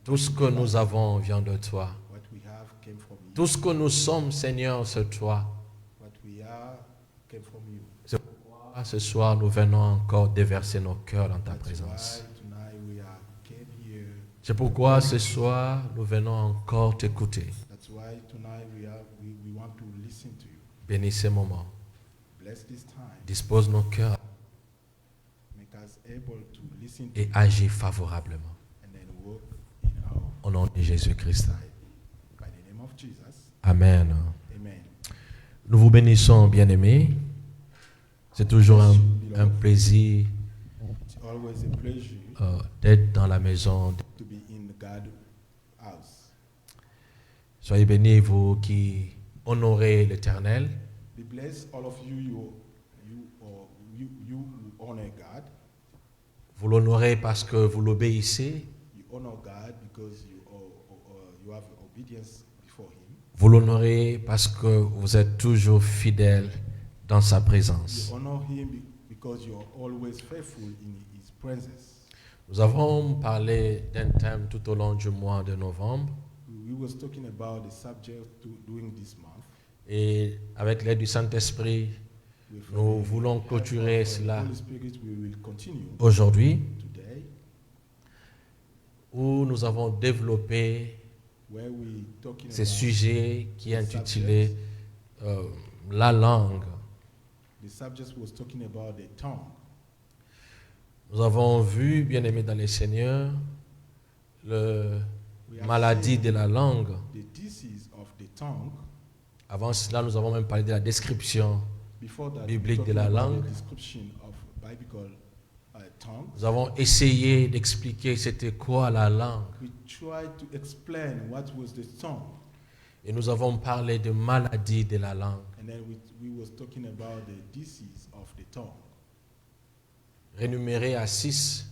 Tout ce que nous avons vient de toi. What we have came from you. Tout ce que nous sommes, Seigneur, c'est toi. What we are came from you. C'est pourquoi ce soir, nous venons encore déverser nos cœurs dans ta That's présence. why tonight we are came here. C'est pourquoi ce soir, nous venons encore t'écouter. That's why tonight we want to listen to you. Bénis ces moments. Bless this time. Dispose nos cœurs Make us able to listen to et you agis favorablement. and then walk in our Au nom de Jésus-Christ. by the name of Jesus. Amen. Amen. Nous vous bénissons, bien-aimés. C'est toujours un plaisir It's always a pleasure d'être dans la maison. to be in God's house. Soyez bénis, vous qui honorez l'Éternel. Be blessed, all of you who honor God. Vous l'honorez parce que vous l'obéissez. You honor God because you have obedience before Him. Vous l'honorez parce que vous êtes toujours fidèle dans sa présence. You honor Him because you are always faithful in His presence. Nous avons parlé d'un thème tout au long du mois de novembre. We was talking about the subject during this month. Et avec l'aide du Saint-Esprit, With nous the voulons help clôturer of the cela Holy Spirit, we will continue aujourd'hui, today, où nous avons développé where we talking ce about sujet qui est intitulé La langue. the subject was talking about the tongue. Nous avons vu, bien aimés dans les Seigneurs, la We have maladie seen de la langue. the disease of the tongue. Avant cela, nous avons même parlé de la description. Before that, Biblique we de la talking about langue. the description of biblical tongue. Nous avons essayé d'expliquer c'était quoi la langue. We tried to explain what was the tongue, Et nous avons parlé de maladie de la langue. and then we was talking about the disease of the tongue, Rénuméré à 6.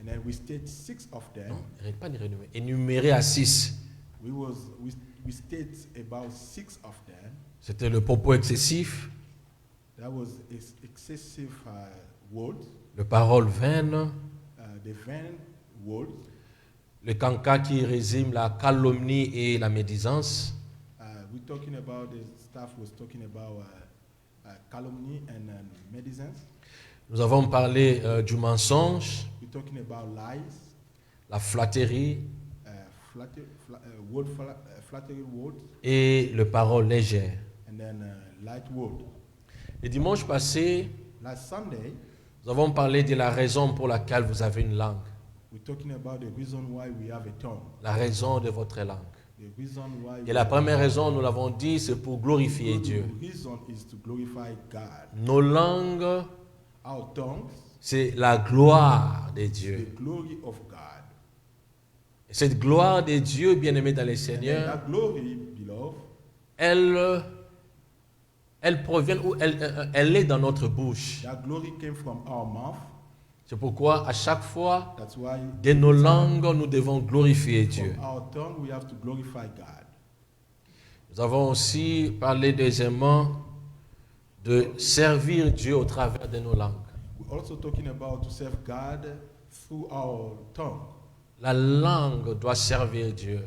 and then we state 6 of them. Non, pas de rénuméré. Énuméré à 6. We state about 6 of them. C'était le propos excessif, That was excessive word, le parole vaine, the vain word. le canca qui résume la calomnie et la médisance, We're talking about the staff was talking about calumny and medicines. nous avons parlé du mensonge, We're talking about lies, la flatterie flattery word, et le parole légère. and then light word. Le dimanche passé, Last Sunday, nous avons parlé de la raison pour laquelle vous avez une langue, we're talking about the reason why we have a tongue. la raison de votre langue. The reason why Et la première raison, nous l'avons dit, c'est pour glorifier Dieu. The reason is to glorify God. Nos langues, Our tongues, c'est la gloire de Dieu. the glory of God. Et cette gloire de Dieu, bien-aimé dans les And then Seigneurs, that glory, beloved, elle provient ou elle est dans notre bouche. that glory came from our mouth. C'est pourquoi à chaque fois, That's why de nos langues, nous devons glorifier Dieu. from our tongue we have to glorify God. Nous avons aussi parlé deuxièmement de servir Dieu au travers de nos langues. We're also talking about to serve God through our tongue. La langue doit servir Dieu.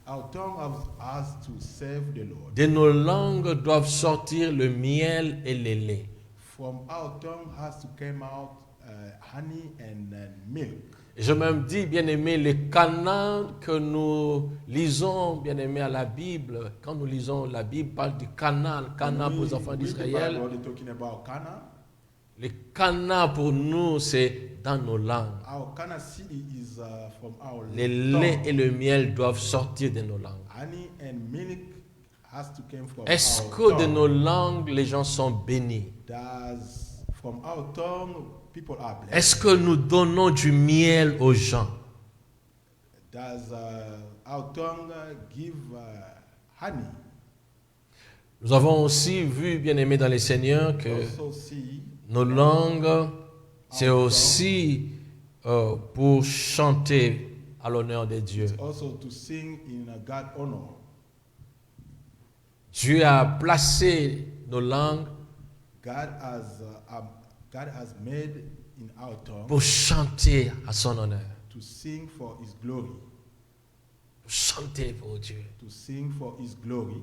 Our tongue has to serve the Lord. De nos langues doivent sortir le miel et le lait. From our tongue has to come out honey and milk. Et je même dis, bien-aimé, les canaux que nous lisons, bien-aimé, à la Bible, quand nous lisons la Bible, parle du canal pour les enfants d'Israël. We're talking about Cana. Le canal pour nous, c'est dans nos langues. Our Cana city is from our Le lait tongue. et le miel doivent sortir de nos langues. Honey and milk has to come from Est-ce our que de tongue. nos langues, les gens sont bénis? Does from our tongue people are blessed? Est-ce que nous donnons du miel aux gens? Does our tongue give honey? Nous avons aussi vu, bien-aimés dans les Seigneurs, que Also see nos langues, c'est aussi pour chanter à l'honneur de Dieu. also to sing in God honor. Dieu a placé nos langues God has made in our tongue pour chanter à son honneur. to sing for His glory, chanter pour Dieu. to sing for His glory.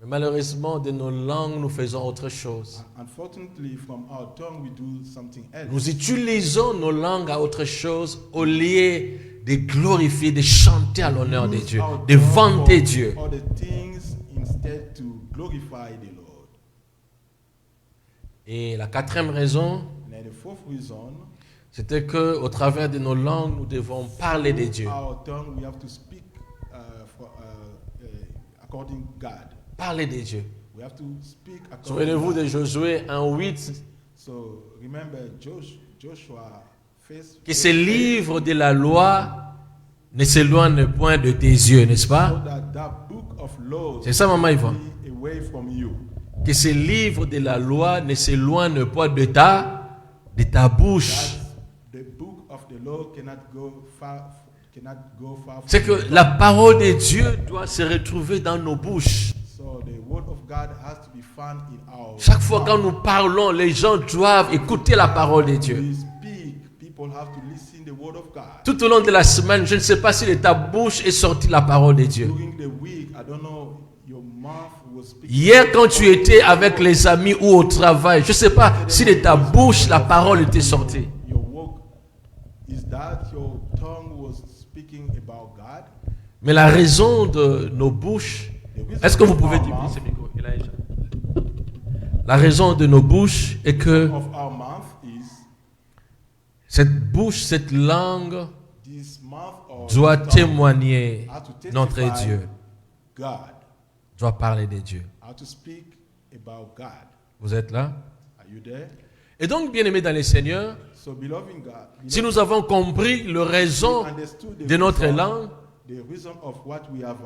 Mais malheureusement, de nos langues, nous faisons autre chose. Unfortunately, from our tongue, we do something else. Nous utilisons nos langues à autre chose au lieu de glorifier, de chanter à l'honneur de Dieu, Our de tongue vanter for Dieu. other things instead to glorify the Lord. Et la quatrième raison, And then the fourth reason, c'était qu'au travers de nos langues, nous devons parler de Dieu. our tongue, we have to speak according to God. Parler de Dieu. We have to speak according to Souvenez-vous de God. Josué 1:8, So remember Joshua faced que ce livre de la loi ne s'éloigne point de tes yeux, n'est-ce so pas? that book of laws C'est ça, Maman Yvonne. be away from you. Que ce livre de la loi ne s'éloigne pas de ta bouche. That the book of the law cannot go far from C'est que la parole de Dieu doit se retrouver dans nos bouches. So the word of God has to be found in our Chaque fois mouth. quand nous parlons, les gens doivent écouter la parole de Dieu. We speak, people have to listen the word of God. Tout au long de la semaine, je ne sais pas si de ta bouche est sortie la parole de Dieu. During the week, I don't know, your mouth was speaking. Hier, quand tu étais avec les amis ou au travail, je ne sais pas si de ta bouche la parole était sortie. Your work, is that your tongue was speaking about God? Mais la raison de nos bouches, est-ce que vous pouvez dire ce micro, Elijah? La raison de nos bouches est que Of our mouth is cette bouche, cette langue this mouth or doit tongue témoigner how to testify notre Dieu, God, doit parler de Dieu. how to speak about God. Vous êtes là? Are you there? Et donc, bien-aimés dans les Seigneurs, So beloved in God, si nous avons compris la raison understood de notre reason, langue, the reason of what we have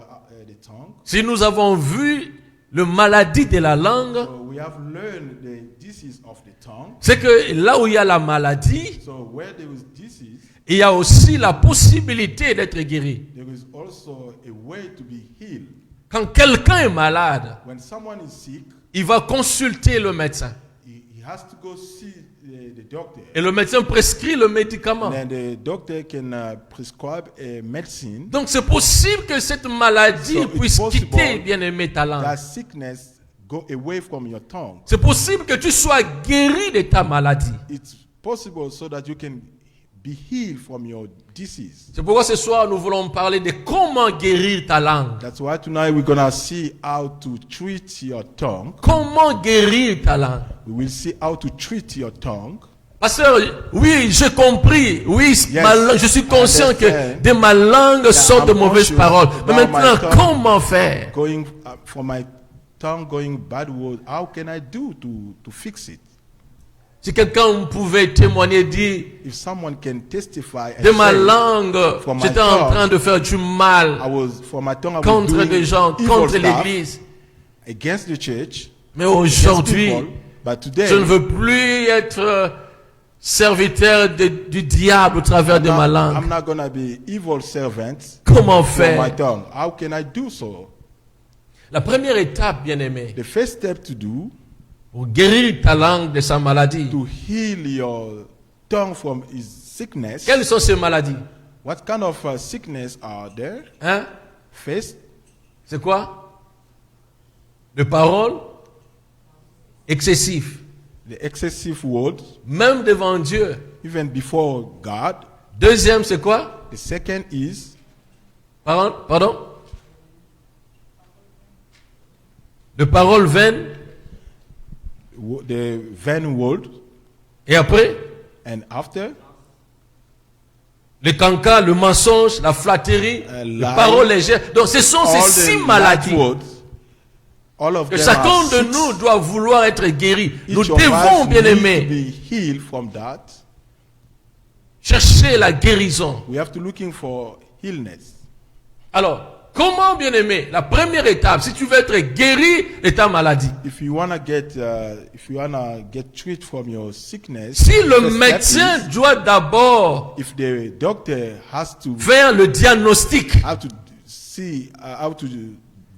the tongue. si nous avons vu le maladie de la langue, So we have learned the disease of the tongue. c'est que là où il y a la maladie, So where there is disease, il y a aussi la possibilité d'être guéri. there is also a way to be healed. Quand quelqu'un est malade, When someone is sick, il va consulter le médecin. he has to go see the doctor. Et le médecin prescrit le médicament. And then the doctor can prescribe a medicine. Donc c'est possible que cette maladie So it's puisse possible quitter, bien-aimé, ta langue. That sickness go away from your tongue. C'est possible que tu sois guéri de ta maladie. It's possible so that you can be healed from your disease. C'est pourquoi ce soir nous voulons parler de comment guérir ta langue. That's why tonight we're gonna see how to treat your tongue. Comment guérir ta langue? We will see how to treat your tongue. Pasteur, oui, j'ai compris. Oui, je suis conscient que de ma langue sortent de mauvaises paroles. Mais maintenant, comment faire? Going from my tongue going bad words, how can I do to fix it? Si quelqu'un pouvait témoigner, dire, If someone can testify and de ma say, langue, from my j'étais en tongue, train de faire du mal from my tongue I was contre doing des gens, evil contre stuff l'église. against the church, Mais against aujourd'hui, people, but today je ne veux plus être serviteur du diable au travers de ma I'm langue. not gonna be evil servant Comment for my faire? tongue. How can I do so? La première étape, bien-aimé, The first step to do pour guérir ta langue de sa maladie. to heal your tongue from its sickness. Quelles sont ces maladies? What kind of sickness are there? Hein? First, C'est quoi? De paroles excessives. the excessive words, Même devant Dieu. even before God. Deuxième, c'est quoi? The second is Pardon? De paroles vaines. the vain word, Et après, and after, le cancan, le mensonge, la flatterie, les lie. paroles légères. Donc ce sont ces all six the maladies light words, all of que them chacun are de six. nous doit vouloir être guéri. Each Nous of devons, us bien need to aimés, be healed from that. chercher la guérison. We have to looking for illness. Alors, comment, bien aimé, la première étape, si tu veux être guéri de ta maladie, If you wanna get treated from your sickness, si le first step médecin is, doit d'abord if the doctor has to faire le diagnostic, how to see how to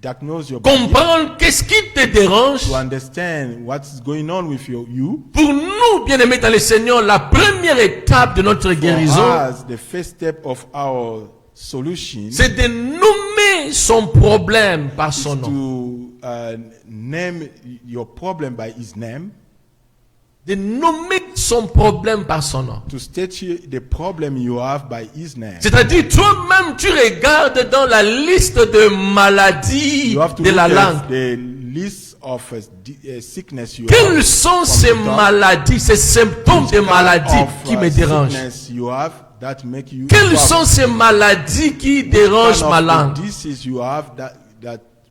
diagnose your body, comprendre qu'est-ce qui te dérange. to understand what's going on with you. Pour nous, bien-aimés dans le Seigneur, la première étape de notre guérison, For us, the first step of our solution c'est de nommer son problème par is son nom. to name your problem by his name, De nommer son problème par son nom. to state the problem you have by his name. C'est-à-dire, toi-même, tu regardes dans la liste de maladies You have to de look la at langue. the list of sickness you have. Quelles sont from ces the tongue. maladies, ces symptômes de Which kind maladies of, qui me dérangent? sickness you have that make you Quelles trouble? sont ces maladies qui Kind dérangent of ma the langue? disease you have that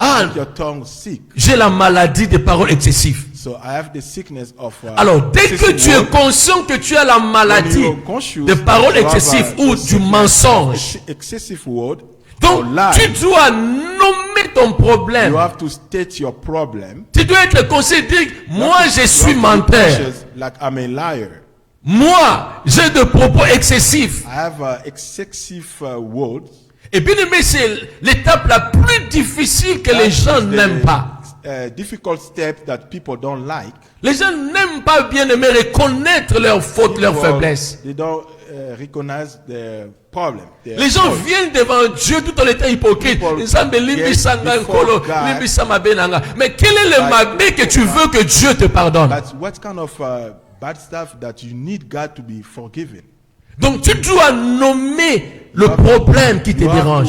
Ah. make your tongue sick. J'ai la maladie des paroles excessives. So I have the sickness of Alors, dès que excessive tu es word. conscient que tu as la When maladie you're conscious de paroles that you have, excessives ou du sickness mensonge, of excessive word donc or lie, tu dois nommer ton problème. you have to state your problem. Tu dois être conscient de dire, moi je You suis have to be menteur. conscious, like I'm a liar. Moi, j'ai de propos excessifs. I have excessive words. Et bien aimé, c'est l'étape la plus difficile que les gens n'aiment pas. Difficult step that people don't like. Les gens n'aiment pas, bien aimé, reconnaître leurs fautes, leurs People, faiblesses. They don't recognize the problem. their Les gens fault. viennent devant Dieu tout en étant hypocrites. People Nzambe limbi get sanga before nkolo, God. limbi samabe nanga. Mais quel est le Like, mabé que tu veux que Dieu te pardonne? But what kind of bad stuff that you need God to be forgiven? Donc tu dois nommer le problème qui te You have dérange.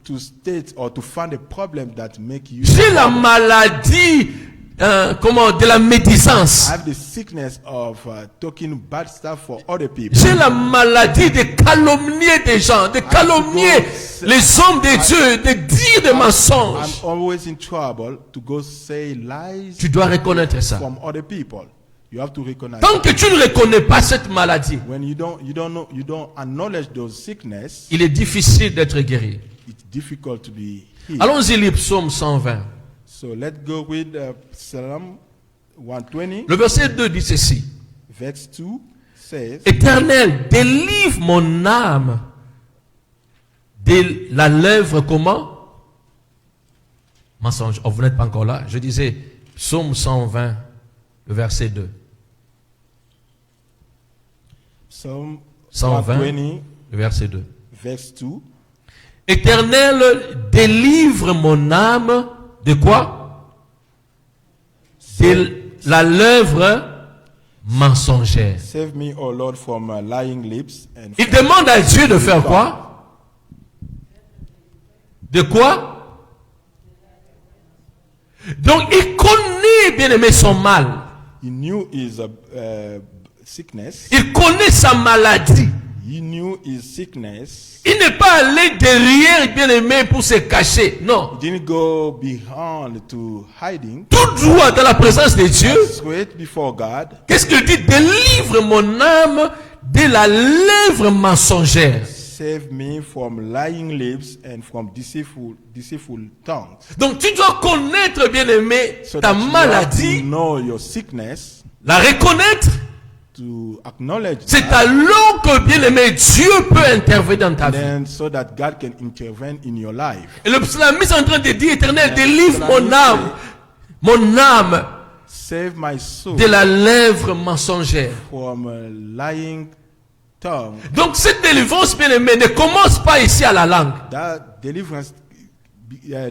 to state or to find a problem that make you. J'ai la maladie, de la médisance. I have the sickness of talking bad stuff for other people. J'ai la maladie de calomnier des gens, de calomnier les hommes de Dieu, de dire des I'm mensonges. always in trouble to go say lies Tu dois reconnaître ça. from other people. You have to recognize. Tant que tu ne reconnais pas cette maladie, When you don't acknowledge those sickness, il est difficile d'être guéri. it's difficult to be healed. Allons-y, lire Psaume 120. So let's go with Psalm 120, Le verset 2 dit ceci. verse 2 says, Éternel, délivre mon âme de la lèvre comment? Mensonge. Oh, vous n'êtes pas encore là. Je disais, Psaume 120, le verset 2. Psalm 120, 120, le verset 2. verse 2. Éternel, délivre mon âme de quoi? De la lèvre mensongère. Save me, O Lord, from lying lips and Il demande à Dieu de faire quoi? De quoi? Donc il connaît, bien aimé, son mal. he knew his sickness. Il connaît sa maladie. He knew his sickness. Il n'est pas allé derrière, bien aimé, pour se cacher. Non. He didn't go behind to hiding. Tout droit dans la présence de Dieu. Straight before God. Qu'est-ce qu'il dit? Délivre mon âme de la lèvre mensongère. Save me from lying lips and from deceitful tongues. Donc tu dois connaître, bien aimé, So ta that you have maladie, to know your sickness, la reconnaître. to acknowledge C'est that, alors que, bien aimé, Dieu peut intervenir dans ta vie. then so that God can intervene in your life. Et le psalmiste est en train de dire, Éternel, délivre mon âme Save my soul de la lèvre mensongère. from lying tongue. Donc cette délivrance, bien aimé, ne commence pas ici à la langue. That deliverance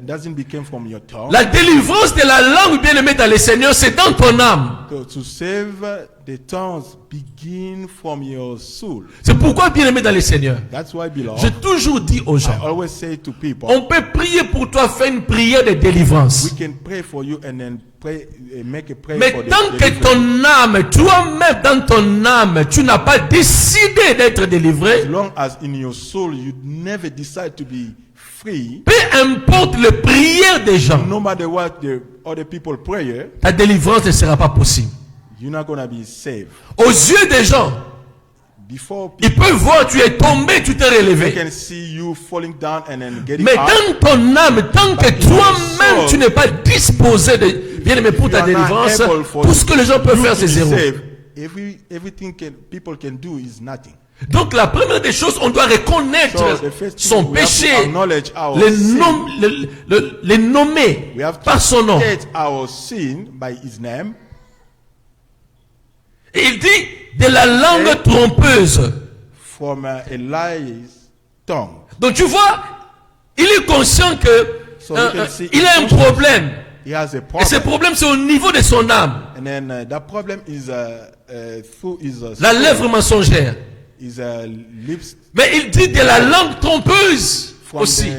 doesn't become from your tongue. La délivrance de la langue, bien aimé, dans le Seigneur, c'est dans ton âme. To save the tongues begin from your soul. C'est pourquoi, bien aimé, dans le Seigneur, That's why, beloved, j'ai toujours dit aux I gens, always say to people, on peut prier pour toi, faire une prière de délivrance. we can pray for you and then pray, make a prayer Mais for the tant que deliverance. ton âme, toi-même dans ton âme, tu n'as pas décidé d'être délivré, As long as in your soul you never decide to be free, peu importe les prières des gens, no matter what the other people pray, ta délivrance ne sera pas possible. you're not going to be saved. Aux yeux des gens, Before ils people peuvent voir tu es tombé, tu t'es relevé. can see you falling down and then getting Mais up, dans ton âme, tant que toi-même tu n'es pas disposé de bien aimé pour you ta are not délivrance, able for tout ce que les gens peuvent you faire to c'est be zéro. saved. Everything people can do is nothing. Donc la première des choses, on doit reconnaître So the first thing, son we have to péché, acknowledge our les, sin. les nommer We have to par son nom. state our sin by his name. Et il dit de la langue trompeuse. From a lie's tongue. Donc tu vois, il est conscient que So you can see il a un it's conscious. problème. He has a Et ce problem. problème, c'est au niveau de son âme. And then that problem is through his La lèvre mensongère. his lips Mais il dit de la langue trompeuse from aussi.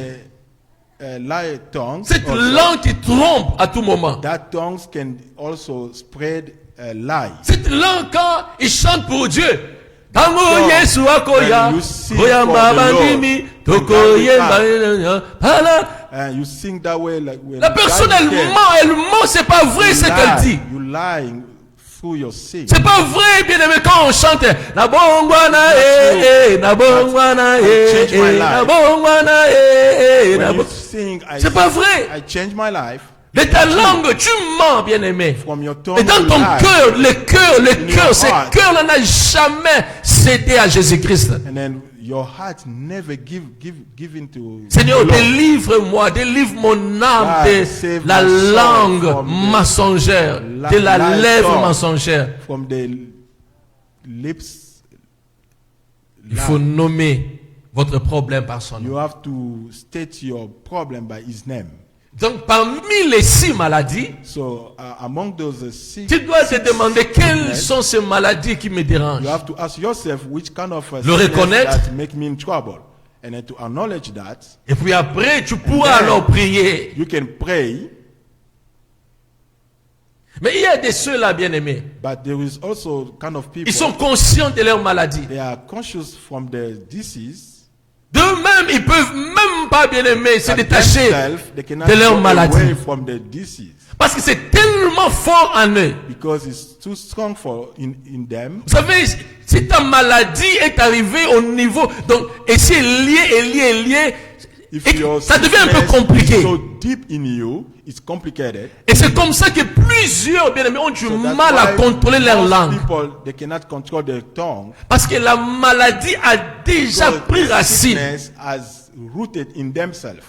the lie tongue. Cette also. langue qui trompe à tout moment. That tongues can also spread a lie. Cette langue, quand il chante pour Dieu, Tango So, Yesu akoya, when you sing koya for the mbabandimi, Lord, tokoye when God mbabandimi, pala. And you sing that way like when La personne, God elle ment, c'est pas vrai ce qu'elle dit. You lying through your sin. C'est pas vrai, bien aimé, quand on chante, na bongwana na bongwana Change my life. na bongwana na When you bongwana. sing, C'est pas vrai. I change my life. De ta langue, tu mens, bien aimé. From your tongue, Et dans you ton lie. cœur, le your cœur, ce heart. cœur-là n'a jamais cédé à Jésus-Christ. And then your heart never given to Seigneur, the Lord. délivre-moi, délivre mon âme God, de save la my soul langue from the mensongère, de la lie lèvre tongue. mensongère. From the lips. Il faut nommer votre problème par son nom. You have to state your problem by his name. Donc, parmi les 6 maladies, So among those six, tu dois te demander quelles sickness, sont ces maladies qui me dérangent. you have to ask yourself which kind of Le sickness reconnaître. that make me in trouble, and then to acknowledge that Et puis après, tu pourras then- alors prier. you can pray. Mais il y a des ceux-là, bien-aimés. But there is also kind of people Ils sont conscients de leur maladie. they are conscious from the disease. D'eux-mêmes, ils peuvent même pas, bien-aimés, se that détacher themselves, they cannot de leur go maladie. away from the disease Parce que c'est tellement fort en eux. because it's too strong for in them. Vous savez, si ta maladie est arrivée au niveau, donc, et si elle est liée, If et your ça devient un peu sickness compliqué. is so deep in you, it's complicated. Et c'est comme ça que plusieurs bien-aimés ont du So that's mal à why contrôler leur most langue. people they cannot control their tongue. Parce que la maladie a déjà because pris the racine. sickness has rooted in themselves.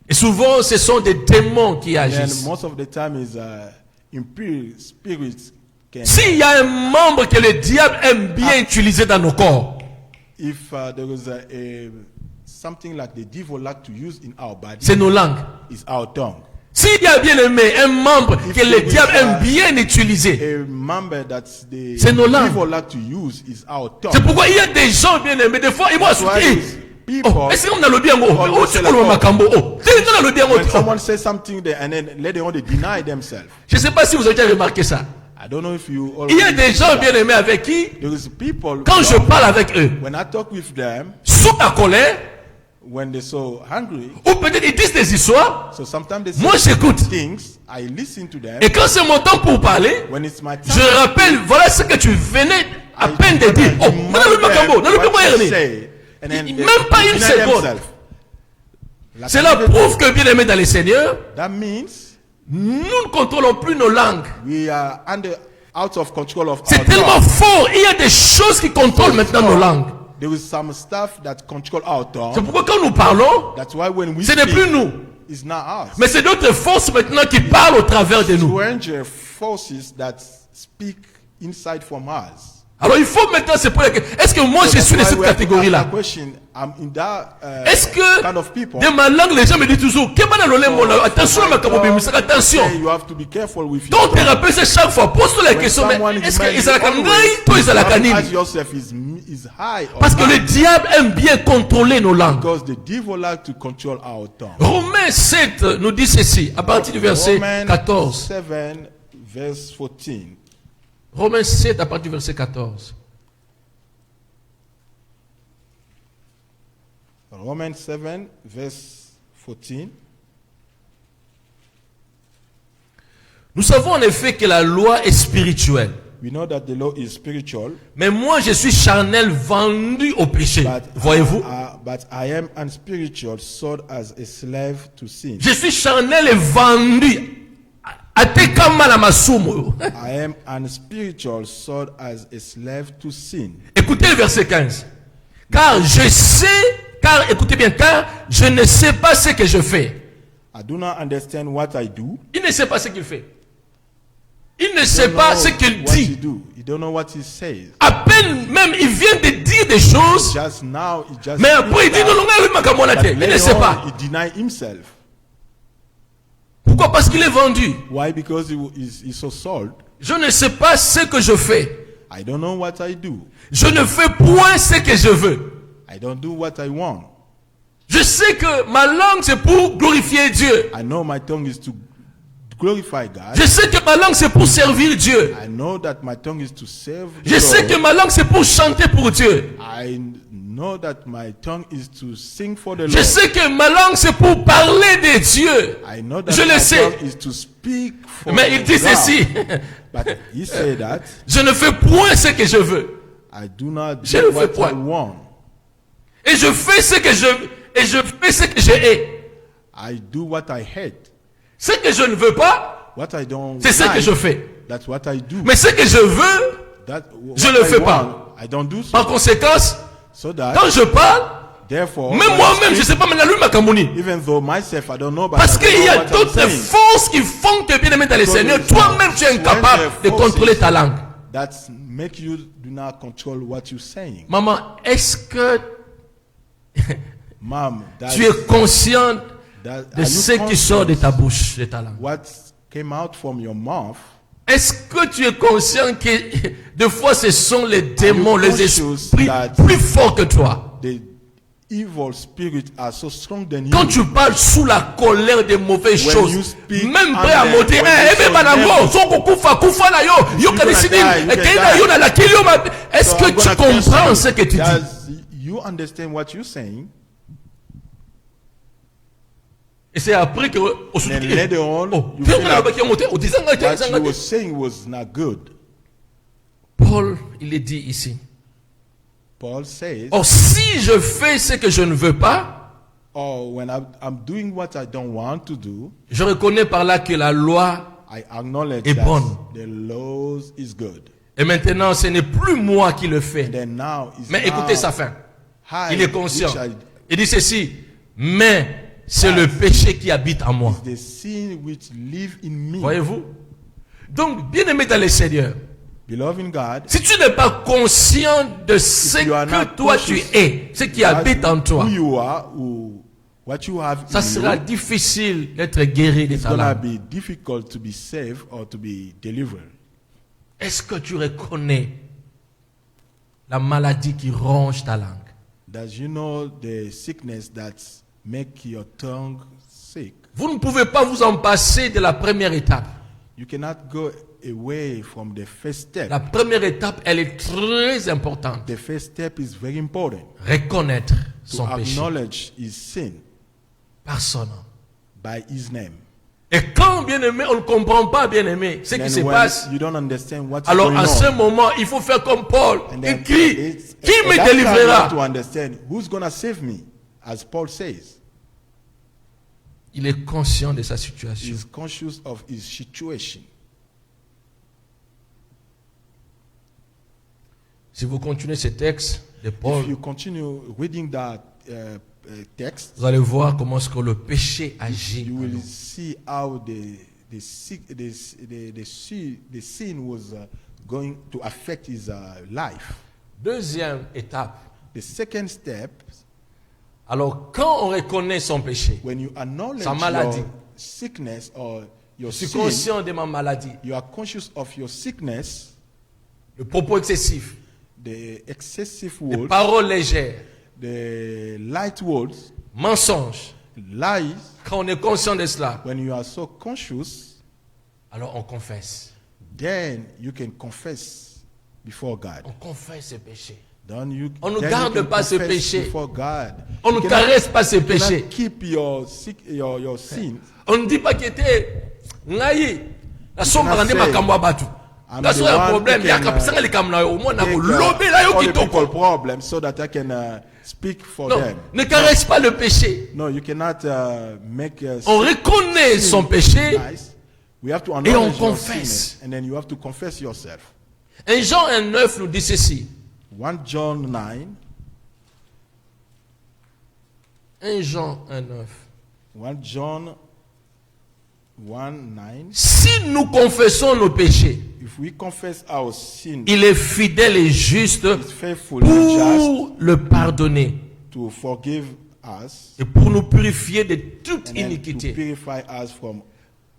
Et souvent, ce sont des démons qui And agissent. most of the time is impure spirits can. S'il y a un membre que le diable aime bien utiliser dans nos corps, If there is something like the devil like to use in our body, c'est nos langues. is our tongue. S'il y a bien aimé un membre que le diable aime bien utiliser, A member that the C'est nos langues. devil like to use is our tongue. c'est pourquoi il y a des gens bien aimés, des fois, ils vont That's why assumer. these people, Oh, est-ce qu'on a le bien mot? always Oh, say c'est like, quoi le macambo? Oh, c'est qu'on a le bien mot. when someone says something there and then later on they deny themselves. Je ne sais pas si vous avez déjà remarqué ça. I don't know if you Il y a already des see gens that. bien aimés avec qui, There is people quand je parle avec eux, when I talk with them, sous la colère, when they're so hungry, ou peut-être ils disent des histoires, so sometimes they say moi j'écoute. things, I listen to them. Et quand c'est mon temps pour parler, When it's my time, je rappelle, voilà ce que tu venais à I peine de dire. Oh, remind on a le them macambo, on a le what macambo you erné. say, and then Même they pas une deny seconde. themselves. Like Cela I prouve que bien aimé dans les Seigneurs, That means nous ne contrôlons plus nos langues. we are out of control of C'est our tellement tongue. fort. Il y a des choses qui contrôlent maintenant nos langues. There is some stuff that control our C'est tongue. pourquoi quand nous parlons, That's why when we ce n'est speak, plus nous. it's not us. Mais c'est d'autres forces maintenant qui parlent au travers de nous. Stranger forces that speak inside from us. Alors il faut maintenant se poser la question. Est-ce que moi je That's suis de why cette we have to ask catégorie-là? that question. I'm in that Est-ce que kind of people. de ma langue les gens me disent toujours Kemana lole mona, attention ma kabobi, attention. You have to be careful with your Donc tu tongue. rappelles ça chaque fois. Pose-toi la When question. someone Mais is est-ce que married, Isaac always, Ngai, toi you Isaac have to Nini? ask yourself is high or Parce que le not? diable aime bien contrôler nos langues. Because the devil like to control our tongue. Romains 7 nous dit ceci, à partir du verset Romans 14. 7 verse 14. Romains 7 à partir du verset 14. Romans 7 verse 14. Nous savons en effet que la loi est spirituelle. We know that the law is spiritual, Mais moi, je suis charnel, vendu au péché. Voyez-vous? but I am unspiritual, sold as a slave to sin. Je suis charnel et vendu. Atekama la masumu. I am unspiritual, sold as a slave to sin. Écoutez le verset 15. Car écoutez bien, car je ne sais pas ce que je fais. I do not understand what I do. Il ne sait pas ce qu'il fait. Il ne sait pas ce qu'il What he dit. do. You don't know what he says. À peine même, il vient de dire des choses, Just now, he just mais après il dit non, non, non, but il ne later sait on, pas. he denied himself. Pourquoi? Parce qu'il est vendu. Why? Because he's so sold. Je ne sais pas ce que je fais. I don't know what I do. Je ne fais point ce que je veux. I don't do what I want. Je sais que ma langue c'est pour glorifier Dieu. I know my tongue is to glorify God. Je sais que ma langue c'est pour servir Dieu. I know that my tongue is to serve the Je sais que Lord. ma langue c'est pour chanter pour Dieu. I know that my tongue is to sing for the Je Lord. sais que ma langue c'est pour parler de Dieu. I know that Je le my sais. tongue is to speak for Mais il dit God. ceci. But he said that Je ne fais point ce que je veux. I do not Je do ne fais what point. I want. Et je fais ce que je hais. I do what I hate. Ce que je ne veux pas, What I don't c'est ce que like, je fais. that's what I do. Mais ce que je veux, That, je what le I fais want, pas. I don't do so. par conséquence, So that, quand je parle, therefore, même when moi-même, I je speak, sais pas maintenant lui Makamuni. even though myself I don't know, but Parce I don't qu'il y know a what I'm d'autres saying. forces qui font que bien aimé dans le Because Seigneur, there's toi-même tu es incapable de forces contrôler ta langue. That make you do not control what you're saying. Maman, est-ce que Mom, tu es conscient de are ce you qui sort de conscious ta bouche, de ta langue? what came out from your mouth? Est-ce que tu es conscient que des fois ce sont les démons, les conscious esprits that- plus forts que toi? The evil spirits are so strong than Quand you. tu parles sous la colère des mauvaises When choses, you speak même prêt à anger, monter, when you eh, show banango, nervous, soko kufa na yo, yo gonna kanisini, die, you can kena die. yo na la kilio ma- Est-ce So que I'm tu gonna curse comprends you. ce que tu dis? Does you understand what you're saying? Et c'est après que, Then later on, oh, you feel like qui est monté, oh, disanga te, what disanga you te. were saying was not good. Paul, il est dit ici. Paul says, Oh, si je fais ce que je ne veux pas, oh, when I'm doing what I don't want to do, je reconnais par là que la loi I acknowledge est that bonne. the laws is good. Et maintenant, ce n'est plus moi qui le fais. And then now it's Mais écoutez sa fin. high, Il est conscient. which Il dit ceci. Mais c'est le péché qui habite en moi. the sin which live in me. Voyez-vous? Donc, bien aimé dans le Seigneur, Beloved in God, si tu n'es pas conscient de ce you are que not toi tu conscious es, ce qui habite en toi, who you are, what you have ça in sera you, difficile d'être guéri de it's ta gonna langue. be difficult to be saved or to be delivered. Est-ce que tu reconnais la maladie qui ronge ta langue? Does you know the sickness that make your tongue sick? Vous ne pouvez pas vous en passer de la première étape. You cannot go away from the first step. La première étape, elle est très importante. The first step is very important. Reconnaître To son péché acknowledge his sin par son nom. by his name. Et quand, bien aimé, on ne comprend pas, bien aimé, ce qui Then se when passe, you don't understand what's alors going à ce on, moment, il faut faire comme Paul. and Il then crie, it's- qui at me that time you have délivrera? to understand who's gonna save me, as Paul says. Il est conscient de sa situation. He's conscious of his situation. Si vous continuez ce texte de Paul, If you continue reading that text, vous allez voir comment est-ce que le péché agit. you en will nous. see how the sin was going to affect his life. Deuxième étape. The second step, Alors, quand on reconnaît son péché, when you acknowledge Sa maladie. your sickness or your je suis sin, conscient de ma maladie, you are conscious of your sickness, le propos excessif, the excessive les words, paroles légères, the light words, mensonges. lies. Quand on est conscient de cela, When you are so conscious, alors on confesse. then you can confess before God. On confesse ses péchés. Then you, On ne then garde you can pas ce confess péché. before God. On You ne cannot- caresse pas ses you cannot péchés. keep your sin. On ne dit pas qu'il était ngai. La sombre cannot rende say, makambo abatu. I'm La the so ya one problème who ya can, kapisa likamna yo mo na Take, ko lobe la yo all the people kitoko. problem so that I can speak for Non, them. ne caresse pas le péché. No, you cannot make On reconnaît son péché. nice. We have to Et on acknowledge your confesse. sin, and then you have to confess yourself. Un Jean 1,9 nous dit ceci. 1 John 9, 1 Jean 1,9. 1 John 1:9. Si nous confessons nos péchés, If we confess our sin, il est fidèle et juste He's faithful and just pour le pardonner to forgive us et pour nous purifier de toute and then to iniquité. purify us from.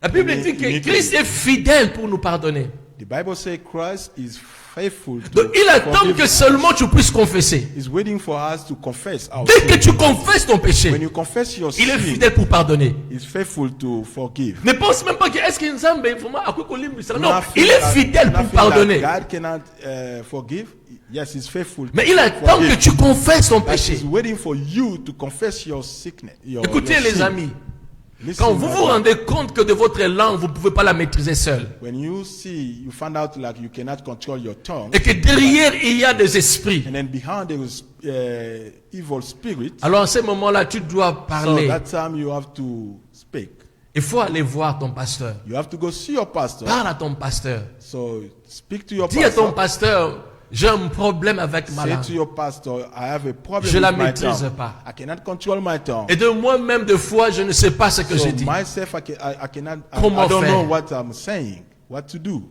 La Bible dit que Christ est fidèle pour nous pardonner. The Bible says Christ is faithful to Donc il attend forgive que us. seulement tu puisses confesser. He's waiting for us to confess our Dès que sin. tu confesses ton When péché, you confess your il est sin, fidèle pour pardonner. He's faithful to forgive. Ne pense même pas que est-ce qu'il Nzambe vraiment à quoi qu'on lit ça. Non, Nothing il est that- fidèle pour nothing pardonner. that God cannot forgive. Yes, He's faithful. Mais to il attend que forgive. tu confesses ton But péché. He's waiting for you to confess your sickness. Écoutez les sin. amis, Listen, quand vous my vous brother. rendez compte que de votre langue, vous ne pouvez pas la maîtriser seul. When you find out like you cannot control your tongue, Et que derrière, il y a des esprits. and then behind there is evil spirit. Alors, en ce moment-là, tu dois So parler. that time you have to speak. Il faut aller voir ton pasteur. You have to go see your pastor. Parle à ton pasteur. So speak to your Dis à ton pastor. pasteur, j'ai un problème avec ma Say langue. to your pastor, I have a problem Je la with my maîtrise tongue. pas. I cannot control my tongue. Et de moi-même, des fois, je ne sais pas ce que So je dis. myself, I cannot. Comment I don't faire? know what I'm saying. What to do,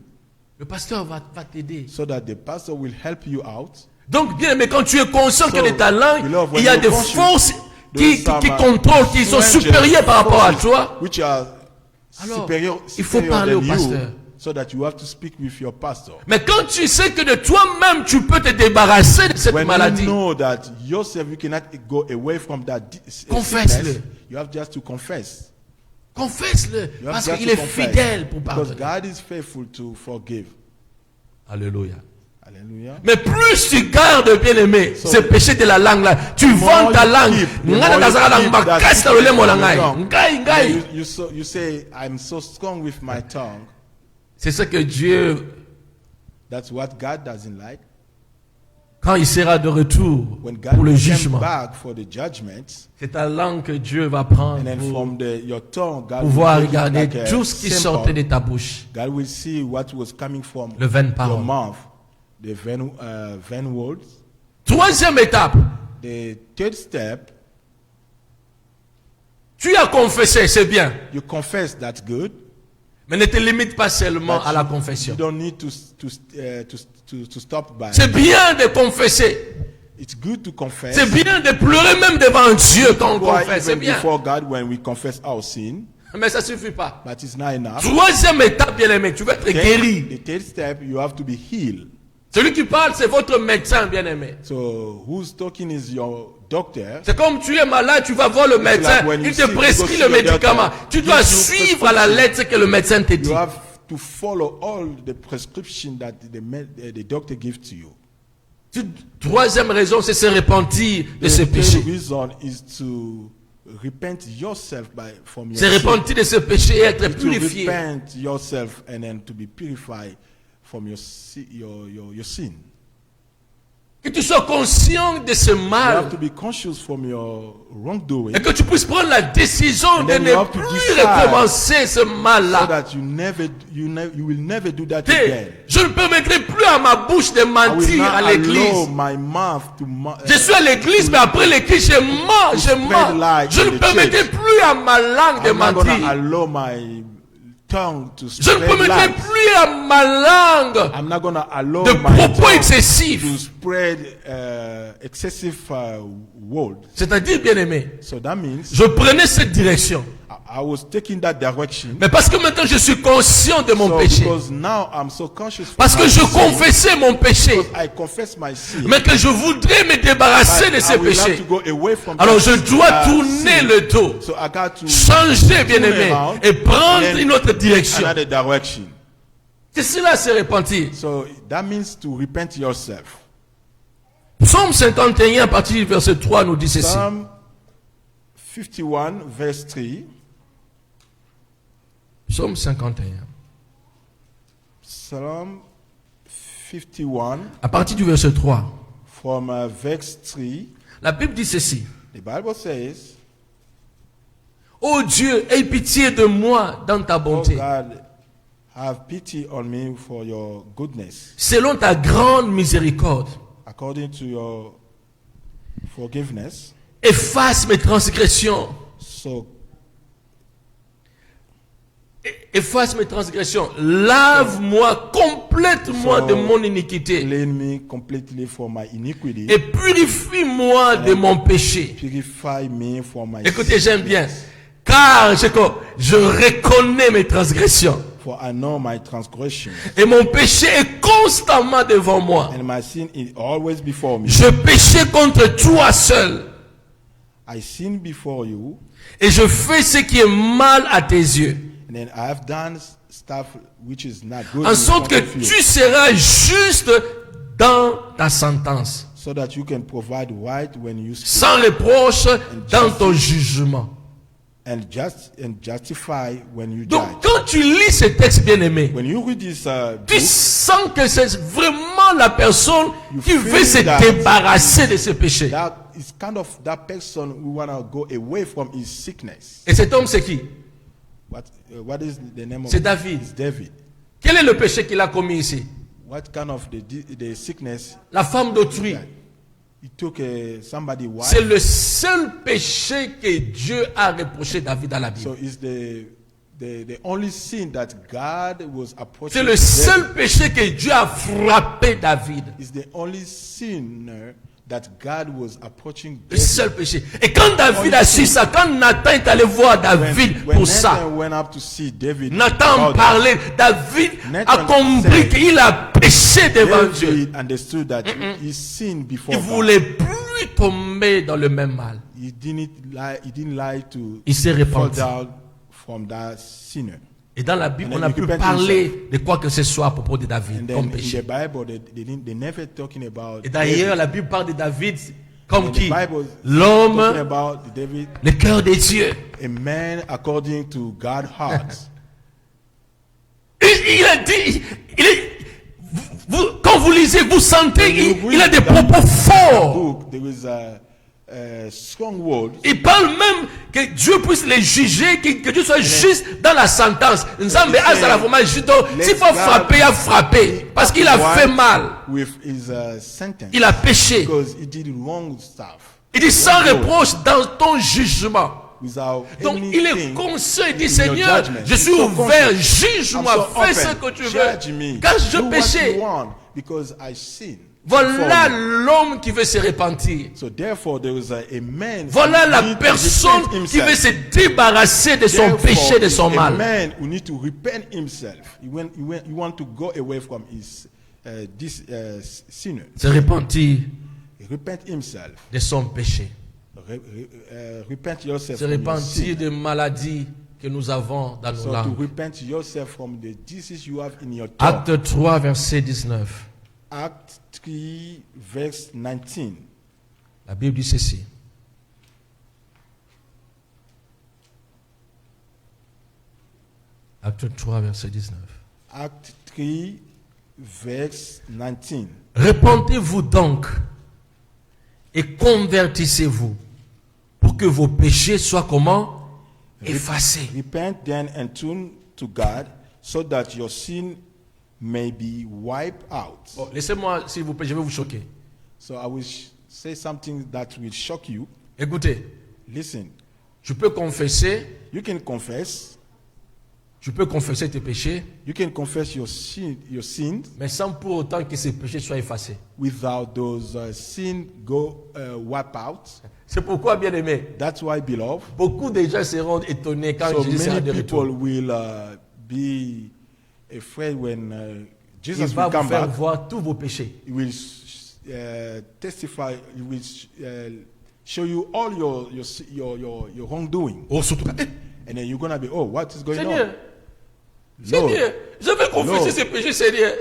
Le pasteur va t'aider. so that the pastor will help you out. Donc, bien, mais quand tu es conscient So, que de ta langue, beloved, il y a when des you're conscious, forces qui There's some, contrôlent, qui sont strangers, supérieures par rapport à forces toi. which are Alors, superior, il faut superior parler au than pasteur. you, so that you have to speak with your pastor. Mais quand tu sais que de toi-même, tu peux te débarrasser de cette When maladie, you know that yourself you cannot go away from that Confesse-le. sickness, you have just to confess. confesse-le. You have Parce just qu'il to est confess. fidèle pour Because pardonner. God is faithful to forgive. Alléluia. Hallelujah. Mais plus tu gardes, bien aimé, So, ce péché de la langue là, tu vends ta you langue. keep, the Ngana more you nazara keep lang that bakasi na secret lolemo na in your ngai. tongue. Ngai, ngai. You say, I'm so strong with my tongue. C'est ce que Dieu, That's what God doesn't like. quand il sera de retour When God pour le comes jugement, back for the judgment, c'est ta langue que Dieu va prendre and then pour from your tongue, God pouvoir will take it regarder like a tout ce qui sample. sortait de ta bouche. God will see what was coming from Le vain your parole. mouth, the vain words. Troisième étape, The third step, tu as confessé, c'est bien. you confess, that's good. Mais ne te limite pas seulement But à la you confession. don't need to stop by. C'est bien de confesser. It's good to confess. C'est bien de pleurer même devant Dieu quand on Why confesse. C'est even bien. before God when we confess our sin, Mais ça suffit pas. but it's not enough. Troisième étape, bien aimé, tu vas être guéri. The third step, you have to be healed. Celui qui parle, c'est votre médecin, bien aimé. So who's talking is your doctor. C'est comme tu es malade, tu vas voir le médecin, like when il you te see- prescrit go le see your médicament. doctor, Tu dois gives you suivre à la lettre ce que le médecin te dit. You have to follow all the prescription that the doctor gives to you. Troisième raison, c'est se repentir de ses The péchés. third reason is to repent yourself from your Se sin. repentir de ses péchés et être To purifié. repent yourself and then to be purified from your sin. Que tu sois conscient de ce You mal. have to be conscious from your wrongdoing, Et que tu puisses prendre la décision And de then ne you have to plus decide recommencer ce so mal-là. that you will never do that again. Je ne permettrai plus à ma bouche de I will mentir not à allow l'église. my mouth to Je suis à l'église, mais après l'église, je mens, je spread mens. lies Je in ne the permettrai church. plus à ma langue de I'm not going to mentir. allow my tongue to Je ne spread permettrai lies. plus à ma langue I'm not going to allow de my propos tongue excessifs. to spread excessive words. C'est-à-dire, bien aimé, So that means je prenais cette direction. I was taking that direction. Mais parce que maintenant je suis conscient de mon So péché. because now I'm so conscious for Parce que my je sin, confessais mon péché. because I confess my sin. Mais que je voudrais me débarrasser But de I ces will have péchés. to go away from Alors that, je dois tourner sin. le dos. So I got to Changer, bien turn aimé. around Et prendre and then une autre direction. another direction. C'est cela, se repentir. So that means to repent yourself. Psaume 51, à partir du verset 3, nous dit ceci. Psalm 51 verse 3. Psaume 51. Psalm 51 À partir du verset 3. from verse 3. La Bible dit ceci. The Bible says, Ô Dieu, aie pitié de moi dans ta "Oh bonté. God, have pity on me for your goodness, Selon ta grande miséricorde. according to your forgiveness. Efface mes transgressions. So Efface mes transgressions. Lave-moi complètement de mon iniquité. clean me completely from my iniquity. Et purifie-moi de mon péché. Purify me from my Écoutez, sin. j'aime bien. Car je reconnais mes transgressions. For I know my transgression, Et mon péché est constamment devant moi. and my sin is always before me. Je péchais contre toi seul. I sin before you, Et je fais ce qui est mal à tes yeux. and then I have done stuff which is not good En in sorte que front of you, tu seras juste dans ta sentence. so that you can provide right when you speak, Sans reproche dans ton jugement. and justify when you Donc judge. quand tu lis ce texte bien-aimé, When you read this tu book, sens que c'est vraiment la personne qui veut feel se that- débarrasser de ses péchés. that is kind of that person who wanna go away from his sickness. Et cet homme c'est qui? What is the name of C'est it? David. It's David. Quel est le péché qu'il a commis ici? What kind of the sickness? La femme d'autrui. He took somebody's wife. C'est le seul péché que Dieu a reproché David dans la Bible. So it's the only sin that God was approaching. C'est le seul péché que Dieu a frappé David. It's the only sin that God was approaching. Le seul péché. Et quand David a su ça, quand Nathan est allé voir David When pour ça, Nathan went up to see David, Nathan about parlait, David a Nathan compris said, qu'il a péché devant Dieu. David understood that he sinned before Il God. voulait plus tomber dans le même mal. He didn't lie to Il s'est fall repenti. down from that sinner. Et dans la Bible, And on then a he pu repented parler de quoi que ce soit à propos de And David then comme in the péché. Bible, they never talking about. Et d'ailleurs, la Bible parle de David comme In the qui? Bible, talking L'homme, about David, le cœur de Dieu. a man according to God's heart. Il a dit, quand vous lisez, vous sentez, you il a read des that propos forts. Book, there is a strong word. Il parle même que Dieu puisse les juger, que Dieu soit juste dans la sentence. Nzambe azala vraiment juste. Donc, s'il faut frapper, il a frappé. Parce qu'il a fait mal. With his sentence. Il a péché. Because he did wrong stuff. Il dit sans reproche dans ton jugement. Without Donc il est anything conscient, il dit in your Seigneur, judgment. je suis So ouvert, conscious. juge-moi, I'm so fais ce open. que tu Judge veux. me. Car je Do what péchais. you want, because I sin. Voilà For me. l'homme qui veut se repentir. So therefore there is a man. Voilà who la need to personne repent qui veut himself. se débarrasser de son Therefore, péché, de son a mal. man who need to repent himself. You want to go away from his sinner. Se repentir Repent himself. de son péché. Repent yourself. Se from your repentir sin. des maladies que nous avons dans nos So to langues. repent yourself from the disease you have in your tongue. Acte 3, verset 19. Act 3, verse 19. La Bible dit ceci. Acte 3, verset 19. Act 3, verse 19. Repentez-vous donc et convertissez-vous pour que vos péchés soient comment? Effacés. Repent then and turn to God so that your sin may be wiped out. Bon, laissez-moi, s'il vous plaît, je vais vous choquer. So I will say something that will shock you. Écoutez, Listen, tu peux confesser tes péchés, you can confess your sins mais sans pour autant que ces péchés soient effacés. without those sins go wipe out. C'est pourquoi, bien aimé, That's why, beloved, beaucoup de gens seront étonnés quand so Jésus sera many de people retour. will be afraid when Il Jesus va will vous come faire back. voir tous vos péchés. He will testify. He will show you all your wrongdoing, Oh, surtout. and then you're gonna be, oh, what is going Seigneur, on? Seigneur, je vais confesser Lord. ces péchés, Seigneur.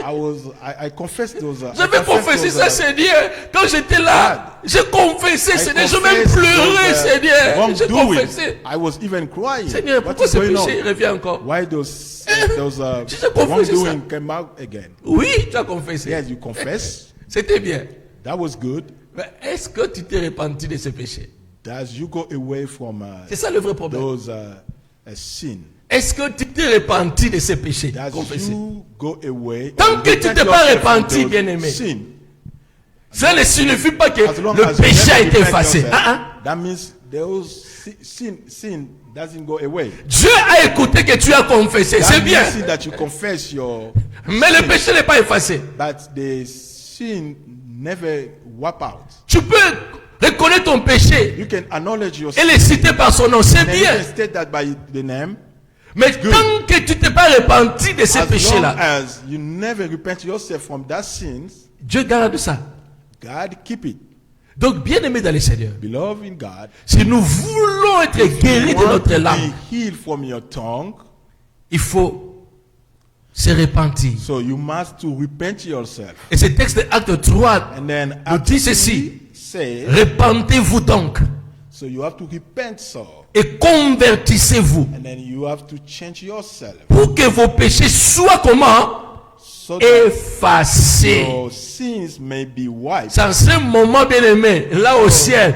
I confessed those. Je vais confesser ça, Seigneur. Quand j'étais là, j'ai confessé, Seigneur. Je vais pleurer, Seigneur. J'ai confessé. I was even crying. Seigneur, What pourquoi is ce going péché on? revient encore? Why those j'ai confessé wrongdoing came out again? Oui, tu as confessé. Yes, you confess. C'était bien. That was good. Mais est-ce que tu t'es repenti de ces péchés? As you go away from C'est ça le vrai problème. those sins. Est-ce que tu t'es repenti de ces péchés? As Confessé. you go away. Tant and que tu repent t'es pas yourself from repenti, those bien-aimé, sins, ça ne signifie pas que as long le as you péché a never été repent effacé. yourself, that means those sin doesn't go away. Dieu a écouté que tu as confessé. C'est That bien. means that you confess your Mais le péché n'est pas effacé. but the sin never wipe out. Tu peux reconnaître ton péché You can acknowledge your et le citer par son nom. C'est and then you bien. can state that by the name. Mais tant que tu t'es pas repenti de ces As long péchés-là, as you never repent yourself from that sins, Dieu garde ça. God keep it. Donc, bien aimé dans le Seigneur, Beloved in God, si nous voulons être guéris you de want notre to langue, be healed from your tongue, il faut se repentir. so you must to repent yourself. Et ce texte de Acte 3 And then nous Acts dit ceci. 3 say, Repentez-vous donc so you have to repent so. et convertissez-vous And then you have to change yourself. pour que vos péchés soient comment? So that Effacés. your sins may be wiped. C'est en ce moment, bien aimé, là au ciel,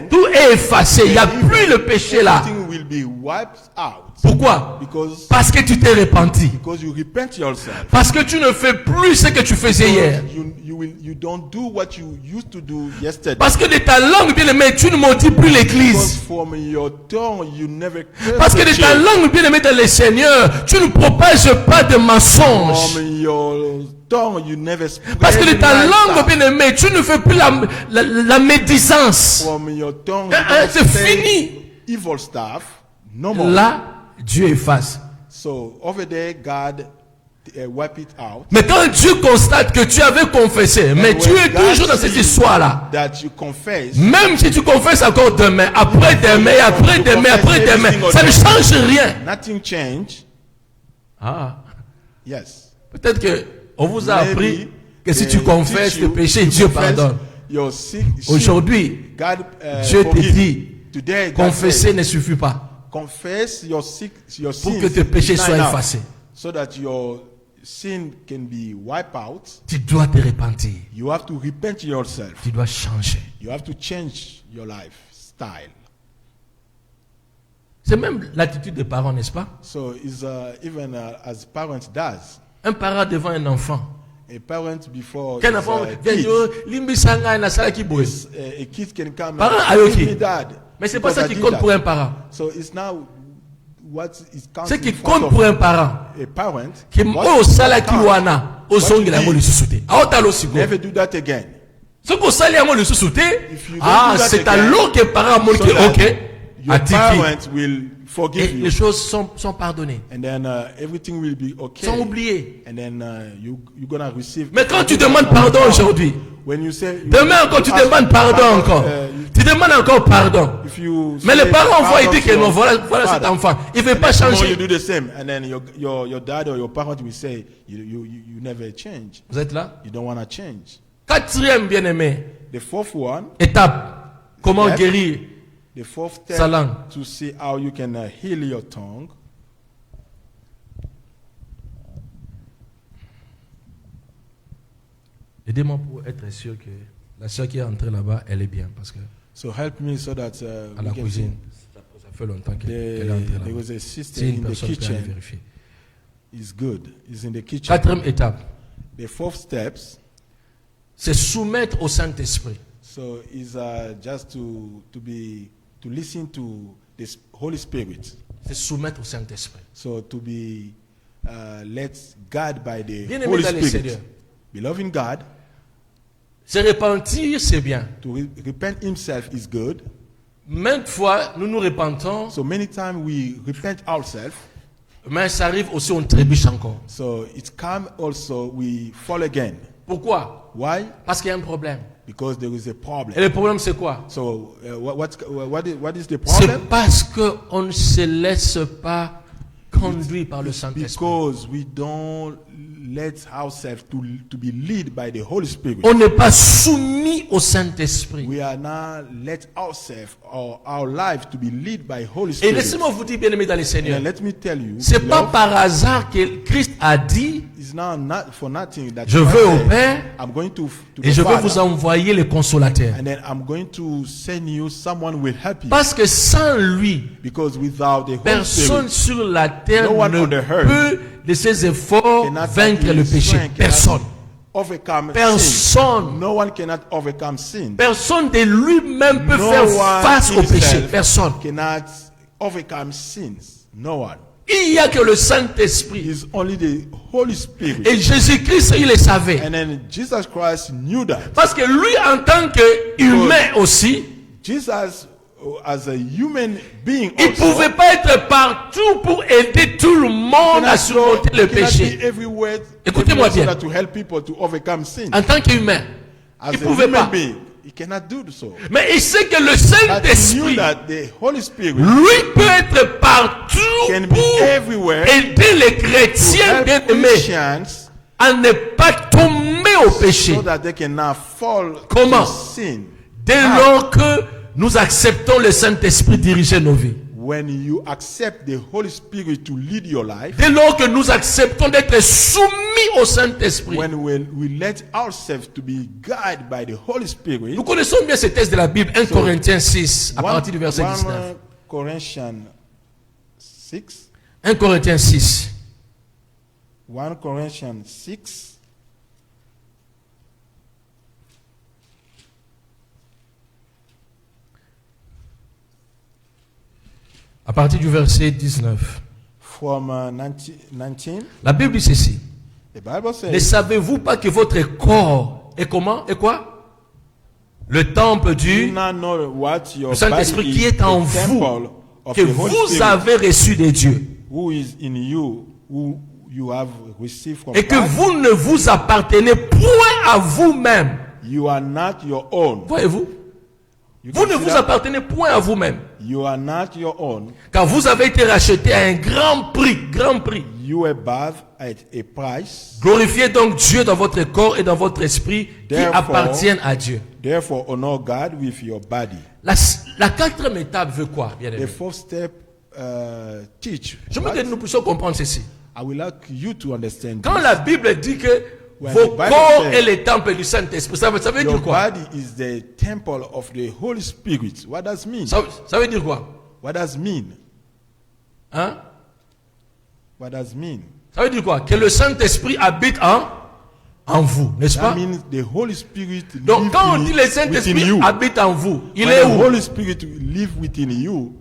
tout est effacé. Il n'y a plus le péché là. Everything will be wiped out. Pourquoi? Because Parce que tu t'es repenti. you repent yourself. Parce que tu ne fais plus ce que tu faisais hier. You don't do what you used to do yesterday. Parce que de ta langue, bien aimé, tu ne maudis plus Because l'église. from your tongue you never curse Parce que the de ta church. langue, bien aimé dans le Seigneur, tu ne propages pas de mensonges. From your tongue you never spread Parce que de ta lies. langue, bien aimé, tu ne fais plus la médisance. From your tongue you Ah, don't c'est say fini. evil stuff. No more. Là, Dieu efface. So over there God wipe it out. Mais quand Dieu constate que tu avais confessé, mais And tu when es God toujours dans cette sees histoire-là, that you confess. même si tu confesses encore demain, après-demain, après-demain, après-demain, ça ne change rien. Nothing change. Ah, Yes. peut-être que on vous a appris Maybe que si they tu confesses teach tes you péchés, to Dieu confess pardonne. your sin. Aujourd'hui, God Dieu te forgive. dit, Today, God confesser said, ne suffit pas confess your pour sins que tes péchés is not soient enough, effacés. so that your sin can be wiped out. Tu dois te repentir. You have to repent yourself. Tu dois changer. You have to change your lifestyle. C'est même l'attitude des parents, n'est-ce pas? So it's even as parents does. Un parent devant un enfant. A parent before Qu'un his, enfant vient kid, dire, Limbisanga na sala ki boy. a kid can come Parent and ayoki. give me dad. Mais c'est pas because ça I qui did compte that. pour un parent. So it's now what is Ce counting qui for compte pour un parent, a parent. qui what au sala ki count. wana, au zongi la mo le susute. Aota lo sigo. Never do that again. Ce qu'on sali mo le susute, If you don't ah, do that c'est again, alors que parent mo so ki that OK. Your Atiki. parents will Et forgive les you, choses sont pardonnées, and then everything will be okay. sont oubliées. And then you're gonna receive. Mais quand tu demandes pardon aujourd'hui, when you say demain encore tu ask demandes pardon encore. Tu demandes encore pardon. if you Mais say les parents vont pardon dire to que non, your voilà cet father, enfant. Il ne veut pas tomorrow you changer. do the same, and then your dad or your parent will say you never change. Vous êtes là? You don't wanna change. Quatrième bien-aimé, The fourth one, étape. Comment Step. guérir the fourth sa step langue. to see how you can heal your tongue. Aidez-moi pour être sûr que la soeur qui est entrée là-bas, elle est bien. Parce que So help me so that à we la can cuisine, ça fait longtemps qu'elle est entrée there là-bas. was a sister Si une in the personne peut aller kitchen. vérifier. Is good. Is in the kitchen. Quatrième étape, The fourth steps. c'est soumettre au Saint-Esprit. So is just to listen to the Holy Spirit. C'est soumettre au Saint-Esprit. So to be let guide by the Bien aimé Holy dans le Spirit. Seigneur. Beloved in God, Se repentir, c'est bien. to repent himself is good. Maintes fois, nous nous repentons, So many times we repent ourselves. mais ça arrive aussi, on trébuche encore. So it come also we fall again. Pourquoi? Why? Parce qu'il y a un problème. Because there is a Et problem. le problème, c'est quoi? So what is the C'est problem? parce qu'on ne se laisse pas conduire par le Saint-Esprit. Because we don't let ourselves to be led by the Holy Spirit. On n'est pas soumis au Saint-Esprit. We are now let ourselves or our life to be led by Holy Et Spirit. laissez-moi vous dire, bien aimé dans le Seigneur, And let me tell you, c'est pas beloved, par hasard que Christ a dit, it's now not for nothing that je God vais au said, Père I'm going to et the je vais Father, vous envoyer le consolateur. and then I'm going to send you someone will help you. Parce que sans lui, Because without the Holy personne Spirit, sur la terre No one ne on the earth peut de ses efforts cannot vaincre by le his péché. strength, Personne. overcome sin. Personne. No one cannot overcome sin. Personne de lui-même peut No faire one face au péché. himself Personne. cannot overcome sins. No one. Il n'y a que le Saint-Esprit. It's only the Holy Spirit. Et Jésus-Christ, il le savait. And then Jesus Christ knew that. Parce que lui, en tant qu'humain aussi, Jesus, as a human being, il ne pouvait pas être partout pour aider tout le monde à surmonter le péché. Écoutez-moi bien. To help people to overcome sin. En tant qu'humain, As il ne a pouvait human pas. being, he cannot do so. Mais il sait que le But he Saint-Esprit, knew that the Holy Spirit lui, peut être partout can be pour everywhere aider les to chrétiens help bien-aimés Christians à ne pas tomber au péché. so that they cannot fall Comment? to sin. Dès lors que nous acceptons le Saint-Esprit diriger nos vies. When you accept the Holy Spirit to lead your life, Dès lors que nous acceptons d'être soumis au Saint-Esprit. when we let ourselves to be guided by the Holy Spirit, Nous connaissons bien ce texte de la Bible, 1 Corinthiens 6, à partir du verset 19. 1 Corinthians 6. 1 Corinthiens 6. 1 Corinthians 6. À partir du verset 19. From 19. La Bible dit ceci. The Bible Ne says, savez-vous pas que votre corps est comment? Et quoi? Le temple do you du not know what your le Saint-Esprit body qui is, est en the vous, temple of que the Holy vous Spirit, avez reçu de Dieu. who is in you, who you have received from Et que God. vous ne vous appartenez point à vous-même. You are not your own. Voyez-vous? You Vous ne consider- vous appartenez point à vous-même. You are not your own. Car vous avez été racheté à un grand prix. Grand prix. You were bought at a price. Glorifiez donc Dieu dans votre corps et dans votre esprit qui Therefore- appartiennent à Dieu. Therefore, honor God with your body. La quatrième étape veut quoi, bien The aimé? fourth step, teach. Je veux What? que nous puissions comprendre ceci. I would like you to understand Quand this. la Bible dit que When vos the Bible corps says- est le temple du Saint-Esprit, ça veut Your dire quoi? body is the temple of the Holy Spirit. What does mean? Ça veut dire quoi? What does mean? Hein? What does mean? Ça veut dire quoi? Que le Saint-Esprit habite en vous, n'est-ce That pas? means the Holy Spirit Donc live quand on dit le within Saint-Esprit you. habite en vous, il When est the où? Holy Spirit live within you,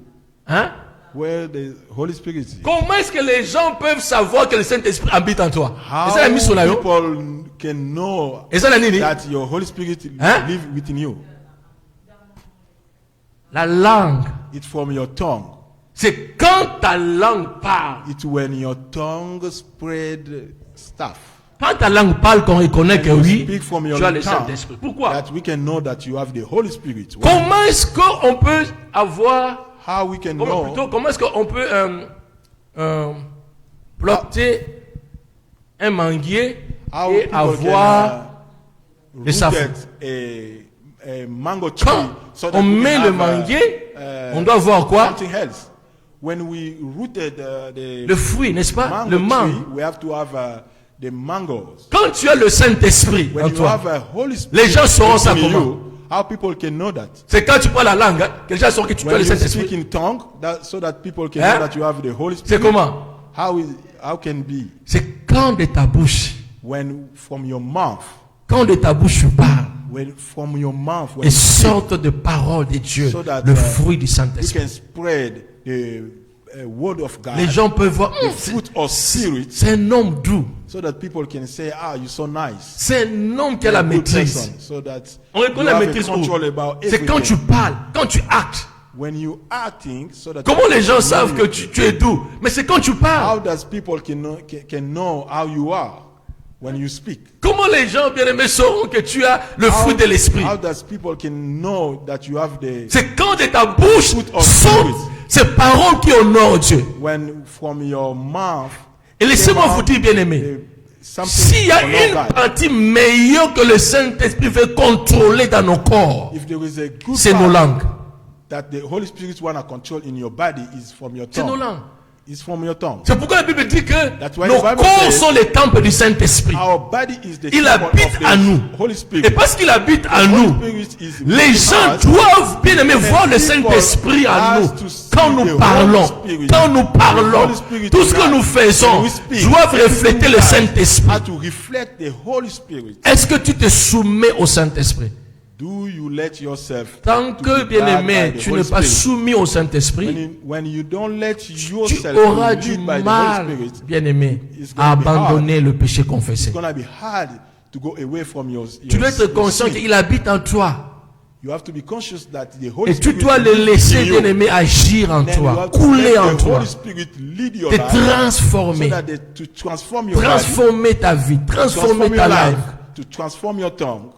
Hein? where the Holy Spirit is. Comment est-ce que les gens peuvent savoir que le Saint-Esprit habite en toi? How Et ça, la mise sur la yo. people can know Et ça, la nini? that your Holy Spirit Hein? live within you? La langue. It's from your tongue. C'est quand ta langue parle. It's when your tongue spread stuff. Quand ta langue parle, qu'on reconnaît que And you oui, speak from your tu as le tongue, Saint-Esprit. Pourquoi? that we can know that you have the Holy Spirit. Comment est-ce qu'on peut avoir, How we can know comment est-ce qu'on peut planter un manguier how et people avoir can des savons? a mango tree. Quand so that on we can met le have, manguier, on doit voir quoi? something else. When we rooted the Le fruit, n'est-ce pas? mango Le tree, mangue. we have to have the mangoes. Quand tu as le Saint-Esprit When en you toi, have a Holy Spirit les gens sauront ça within comment? you, how people can know that? C'est quand tu parles la langue, hein, que les gens sauront que tu as When le you speak Saint-Esprit. in tongue, so that people can Hein? know that you have the Holy C'est Spirit. comment? How can be? C'est quand de ta bouche, When from your mouth, quand de ta bouche tu parles, when from your mouth, when et you speak, sortent de paroles de Dieu, so that le fruit du you Saint-Esprit. can spread the word of God, Les gens peuvent voir, the fruit of spirit, c'est un homme doux, so that people can say, "Ah, you're so nice." c'est un homme qui a la You're a good maîtrise. person, so that On you reconnaît la have a maîtrise où? control about C'est quand tu everything. parles, quand tu actes. When you acting, so that Comment les gens people savent know que tu es doux? Mais c'est quand tu parles. How does people can know how you are when you speak? Comment les gens bien-aimés sauront que tu as le fruit de l'esprit? How does people can know that you have the C'est quand de ta bouche Fruit of sortent spirit. ces paroles qui honorent Dieu. when from your mouth? Et laissez-moi came vous out dire, bien-aimés, something s'il y a honor une God. partie meilleure que le Saint-Esprit veut contrôler dans nos corps, If there is a good c'est nos part langues. that the Holy Spirit want to control in your body is from your C'est nos tongue. langues. is from your tongue. C'est pourquoi la Bible dit que That's why nos the Bible corps says, sont les temples du Saint-Esprit. Our body is the Il temple habite of the en nous. Holy Et Spirit. parce qu'il habite en The nous, Holy Spirit is les within gens us. doivent bien aimer voir le people Saint-Esprit en has nous. to see Quand the nous Holy parlons, Spirit. quand nous parlons, Holy Spirit tout ce que in nous us. faisons When we speak, doivent refléter le everything Saint-Esprit. has to reflect the Holy Spirit. Est-ce que tu te soumets au Saint-Esprit? Do you let yourself Tant to que, be bien led aimé, by the tu Holy n'es pas Spirit? soumis au Saint-Esprit, When you don't let tu yourself auras be du led by the Holy mal, Spirit, bien aimé, it's gonna à be hard. abandonner le péché confessé. it's gonna be hard to go away from your Tu dois être your conscient sin. qu'il habite en toi. You have to be conscious that the Holy Et tu Spirit dois le lives laisser, in you. bien aimé, agir en Then you toi, have to couler let en the toi, Holy Spirit lead your te life, transformer, so that to transform your life, transformer ta vie, transformer ta langue. to transform your tongue,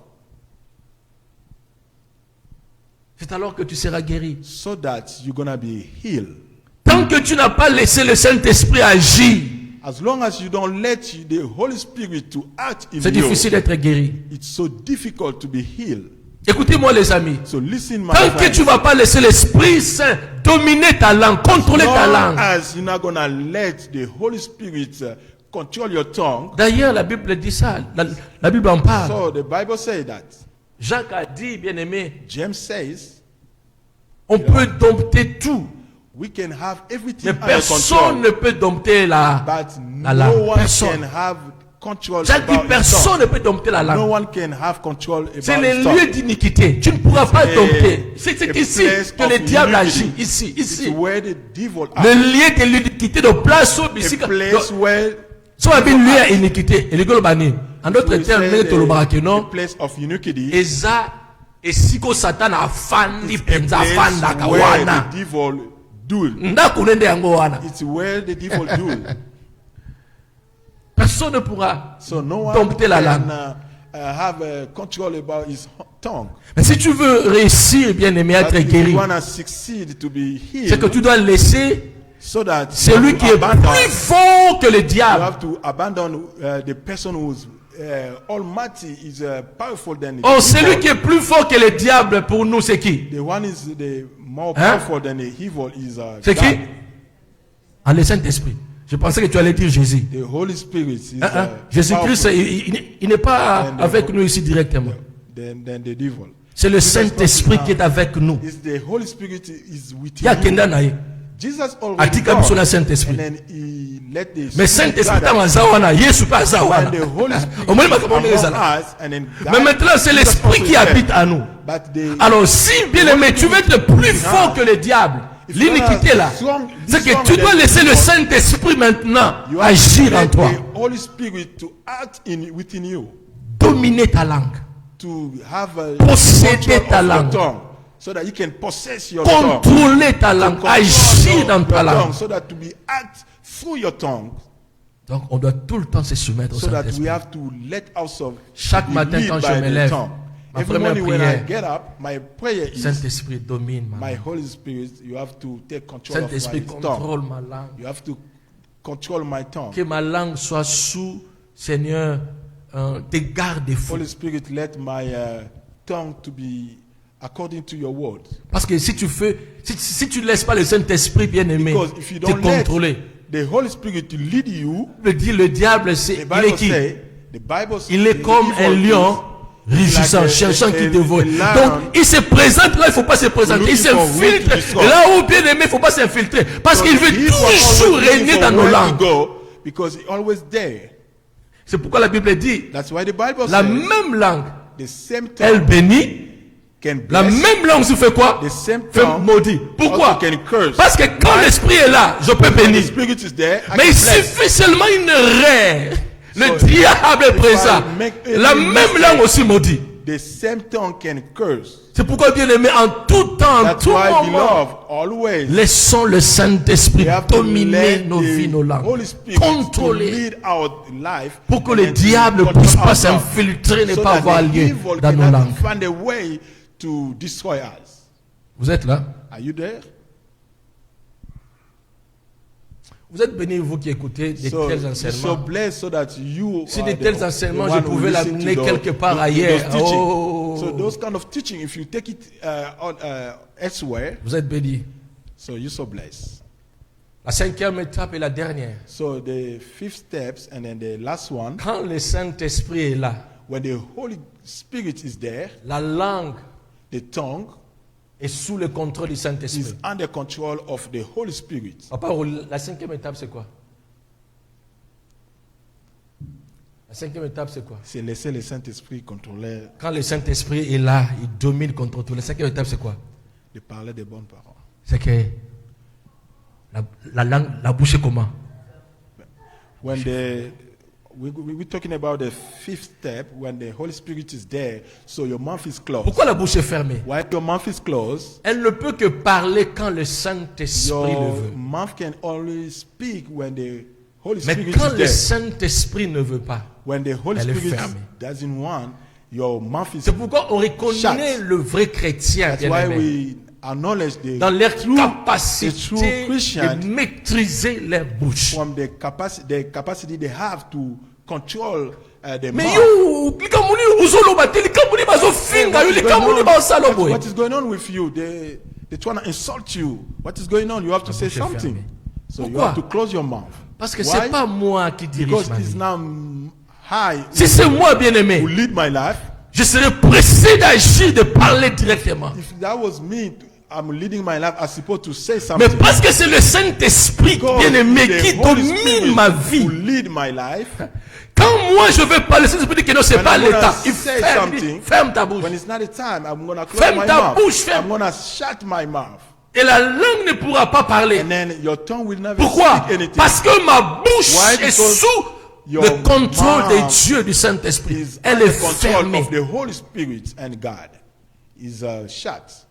C'est alors que tu seras guéri. so that you're gonna be healed. Tant que tu n'as pas laissé le Saint-Esprit agir, As long as you don't let the Holy Spirit to act in c'est you, difficile d'être guéri. it's so difficult to be healed. Écoutez-moi les amis. So listen, my Tant que friends. tu ne vas pas laisser l'Esprit Saint dominer ta langue, contrôler ta Long langue. as you're not gonna let the Holy Spirit control your tongue. D'ailleurs, la Bible dit ça. La Bible en parle. So the Bible says that. Jacques a dit, bien aimé, James says on peut dompter tout. we can have everything Mais under personne control, ne peut dompter la but langue. no one Personne. can have control Jacques dit, about his personne tongue. ne peut dompter la No langue. one can have control C'est about les his lieux tongue. d'iniquité. Tu ne pourras pas a- dompter. C'est a ici place que le of diable iniquity. agit. Ici, It's ici. where the devil Le acts. lieu de l'iniquité de place au bisika. A place where So a bien lieu à iniquité. Et le gars bani. En d'autres we termes, say mais to le barake the non. place of iniquity Eza esiko Satan afandi is a penza afanda place where kawana. the devil do. Ndako nende yango wana. It's where the devil do. Personne ne pourra So no one dompter la can langue. have control about his tongue. Mais si tu veux réussir, bien aimé, à But être if guéri, you want to succeed to be c'est que healed, tu dois laisser so that celui you qui est abandon- plus fort que le you diable. have to abandon the person who's almighty is powerful than the Oh, evil. celui qui est plus fort que le diable pour nous, c'est qui? The one is the more Hein? powerful than the evil is C'est God. qui? Ah, le Saint-Esprit. Je pensais que tu allais dire Jésus. The Holy Spirit is Jésus-Christ, powerful il n'est pas And avec nous ici directement. than the devil. C'est le Saint-Esprit qui est avec nous. It's the Holy Spirit is Il with y a you. Kenda naïe. Jesus already Atika gone, biso na Saint-Esprit. and then he let the Mais Spirit Saint-Esprit gather. dans aza wana, Yesu pas aza When wana. the Holy Spirit Au moins, il m'a is commandé among les ala. us, and then Mais God- maintenant, c'est Jesus l'Esprit also qui said, habite en nous. but the- Alors, si bien aimé, tu veux être plus fort que le diable, l'iniquité là, c'est que tu dois laisser le Saint-Esprit maintenant you have to agir en let toi, the Holy Spirit to act within you, dominer ta langue, to have a Posséder control ta of your langue. tongue, so that you can possess your tongue, contrôler ta to langue, control agir your dans ta tongue, langue. so that to be act through your tongue, Donc, on doit tout le temps se soumettre au so that we Saint-Esprit. have to let ourselves Chaque be matin, led quand je by me the lève, tongue. ma Every première morning when I prière, get up, my prayer is, Saint-Esprit domine ma my langue. Holy Spirit, you have to take control of Saint-Esprit my tongue. contrôle ma langue. You have to control my tongue. Que ma langue soit sous, Seigneur, des garde-fous. Holy Spirit, let my tongue to be according to your word. Parce que si tu fais, si tu laisses pas le Saint-Esprit bien aimé Because if you te don't let contrôler, the Holy Spirit to lead you, le diable, c'est, the il est Bible qui? says, the Bible says, Il est the comme un evil lion rugissant, like a- cherchant qui a- dévore. a lion Donc, il se présente là, il ne faut pas se présenter. Il looking for who to s'infiltre. destroy. Et là où bien aimé, il ne faut pas s'infiltrer. Parce So qu'il veut he was toujours always looking régner for dans nos where to langues. go, because he always there. C'est pourquoi la Bible dit, That's why the Bible la says même langue, the same elle tongue bénit. can La bless, même langue se fait quoi? the same Fait tongue maudit. Pourquoi? also can curse. Parce que quand l'esprit est là, je peux When the bénir. Spirit is there, I Mais can il bless. suffit seulement une erreur. Le So, diable est if présent. I make any La même mistake, langue aussi maudit. The same tongue can curse. C'est pourquoi, bien aimé, en tout temps, en That's tout why, moment, beloved, always laissons le Saint-Esprit we have to dominer let nos vies, nos the langues. Holy Spirit to Contrôler. lead our life, Pour que and le then to diable ne control puisse pas our tongue, s'infiltrer, ne so pas that avoir the lieu evil dans nos cannot langues. find a way to destroy us. Vous êtes là? Are you there? Vous êtes bénis, vous qui écoutez de So, tels you're so enseignements. blessed so that you Si are de tels the enseignements, one je who pouvais listen l'amener to quelque part those ailleurs. teachings. Oh. So those kind of teaching, if you take it elsewhere, Vous êtes bénis. so you're so blessed. La cinquième étape est la dernière. So the fifth steps and then the last one, Quand le Saint-Esprit est là, when the Holy Spirit is there, la langue the tongue est sous le contrôle du is Saint-Esprit. under control of the Holy Spirit. Papa, la cinquième étape, c'est quoi? La cinquième étape, c'est quoi? C'est laisser le Saint-Esprit contrôler, Quand le Saint-Esprit est là, il domine, contrôle tout. La cinquième étape, c'est quoi? de parler des bonnes paroles. C'est que la langue, la bouche est comment? When we're talking about the fifth step, when the Holy Spirit is there, so your mouth is closed. Pourquoi la bouche est fermée? While your mouth is closed, Elle ne peut que parler quand le Saint-Esprit le your veut. mouth can only speak when the Holy Mais Spirit quand is le there. Saint-Esprit ne veut pas, When the Holy elle est Spirit fermée. doesn't want, your mouth is c'est pourquoi on reconnaît shut. le vrai chrétien, That's bien why aimé, we acknowledge dans leur the true capacité Christian de maîtriser leur bouche. from the capacity they have to control the Mais mouth. yo, likamuni uzoloba te, likamuni bazofinga yo, likamuni basalo boye. What is going on with you? They trying to insult you. What is going on? You have to say bouche est something. fermée. So you Pourquoi? have to close your mouth. Parce que Why? c'est pas moi qui dirige Because ma it's vie. now high Si c'est moi, bien aimé, who lead my life. je serais pressé d'agir, de parler directement. If that was me, I'm leading my life. I'm supposed to say Mais something. parce que c'est le Saint-Esprit, Because bien aimé, the qui Holy domine Spirit ma who vie. lead my life. Quand moi je veux parler, le Saint-Esprit dit que non, c'est When pas I'm gonna l'état. Il say ferme, something, ferme ta bouche. When it's not the time, I'm gonna close Ferme my ta mouth. bouche, ferme. I'm gonna shut my mouth. Et la langue ne pourra pas parler. And then your tongue will never Pourquoi? speak anything. Parce que ma bouche Why? est Because sous your le contrôle mouth des dieux du Saint-Esprit. is Elle under est control fermée. of the Holy Spirit and God is shut.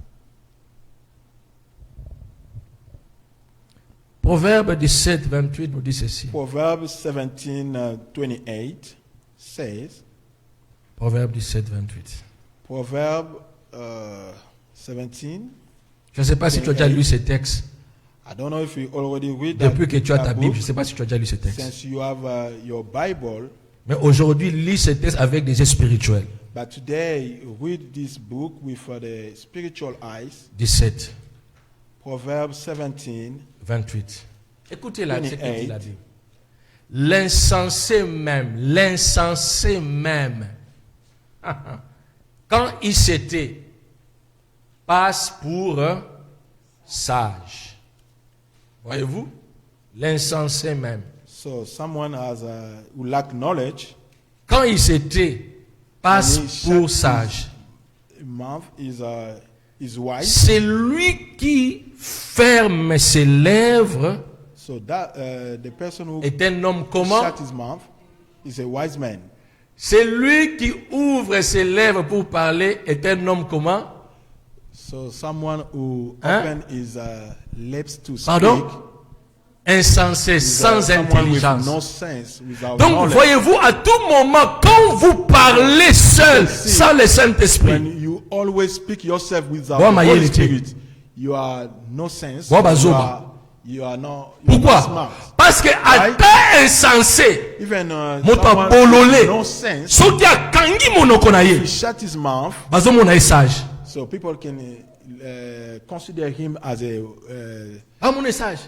Proverbe 17, 28 nous dit ceci. Proverbs 17:28 says. Proverbe 17, 28. Proverbe 17. Je ne sais pas si tu as déjà lu ce texte. I don't know if you already read that, Depuis que tu as ta that Bible, book. je ne sais pas si tu as déjà lu ce texte. Since you have your Bible, Mais aujourd'hui, lis ce texte avec des yeux spirituels. but today read this book with the spiritual eyes. 17, Proverbs 17. 28. Écoutez là, ce que 28. dit la Bible. L'insensé même, quand il s'était, passe pour un sage. Voyez-vous? L'insensé même. So someone who lack knowledge, Quand il s'était, passe When he pour shut sage. mouth is wise. C'est lui qui ferme ses lèvres So that the person who est un homme comment? shut his mouth is a wise man. C'est lui qui ouvre ses lèvres pour parler est un homme comment? So someone who Hein? open his lips to speak Pardon? Insensé, is sans someone with intelligence. no sense, without Donc knowledge. voyez-vous, à tout moment, quand vous parlez seul, See, sans le Saint-Esprit, When you always speak yourself without Bois the ma Holy yélité. Spirit, you are no sense. Bois bazoba. You are not. You're not pourquoi? smart. Parce que à Right? ta insensé, Even moto someone abololé, with no sense, soki akangi monoko na he ye, shut his mouth, bazomona ye sage. so people can consider him as a Bamona ye sage.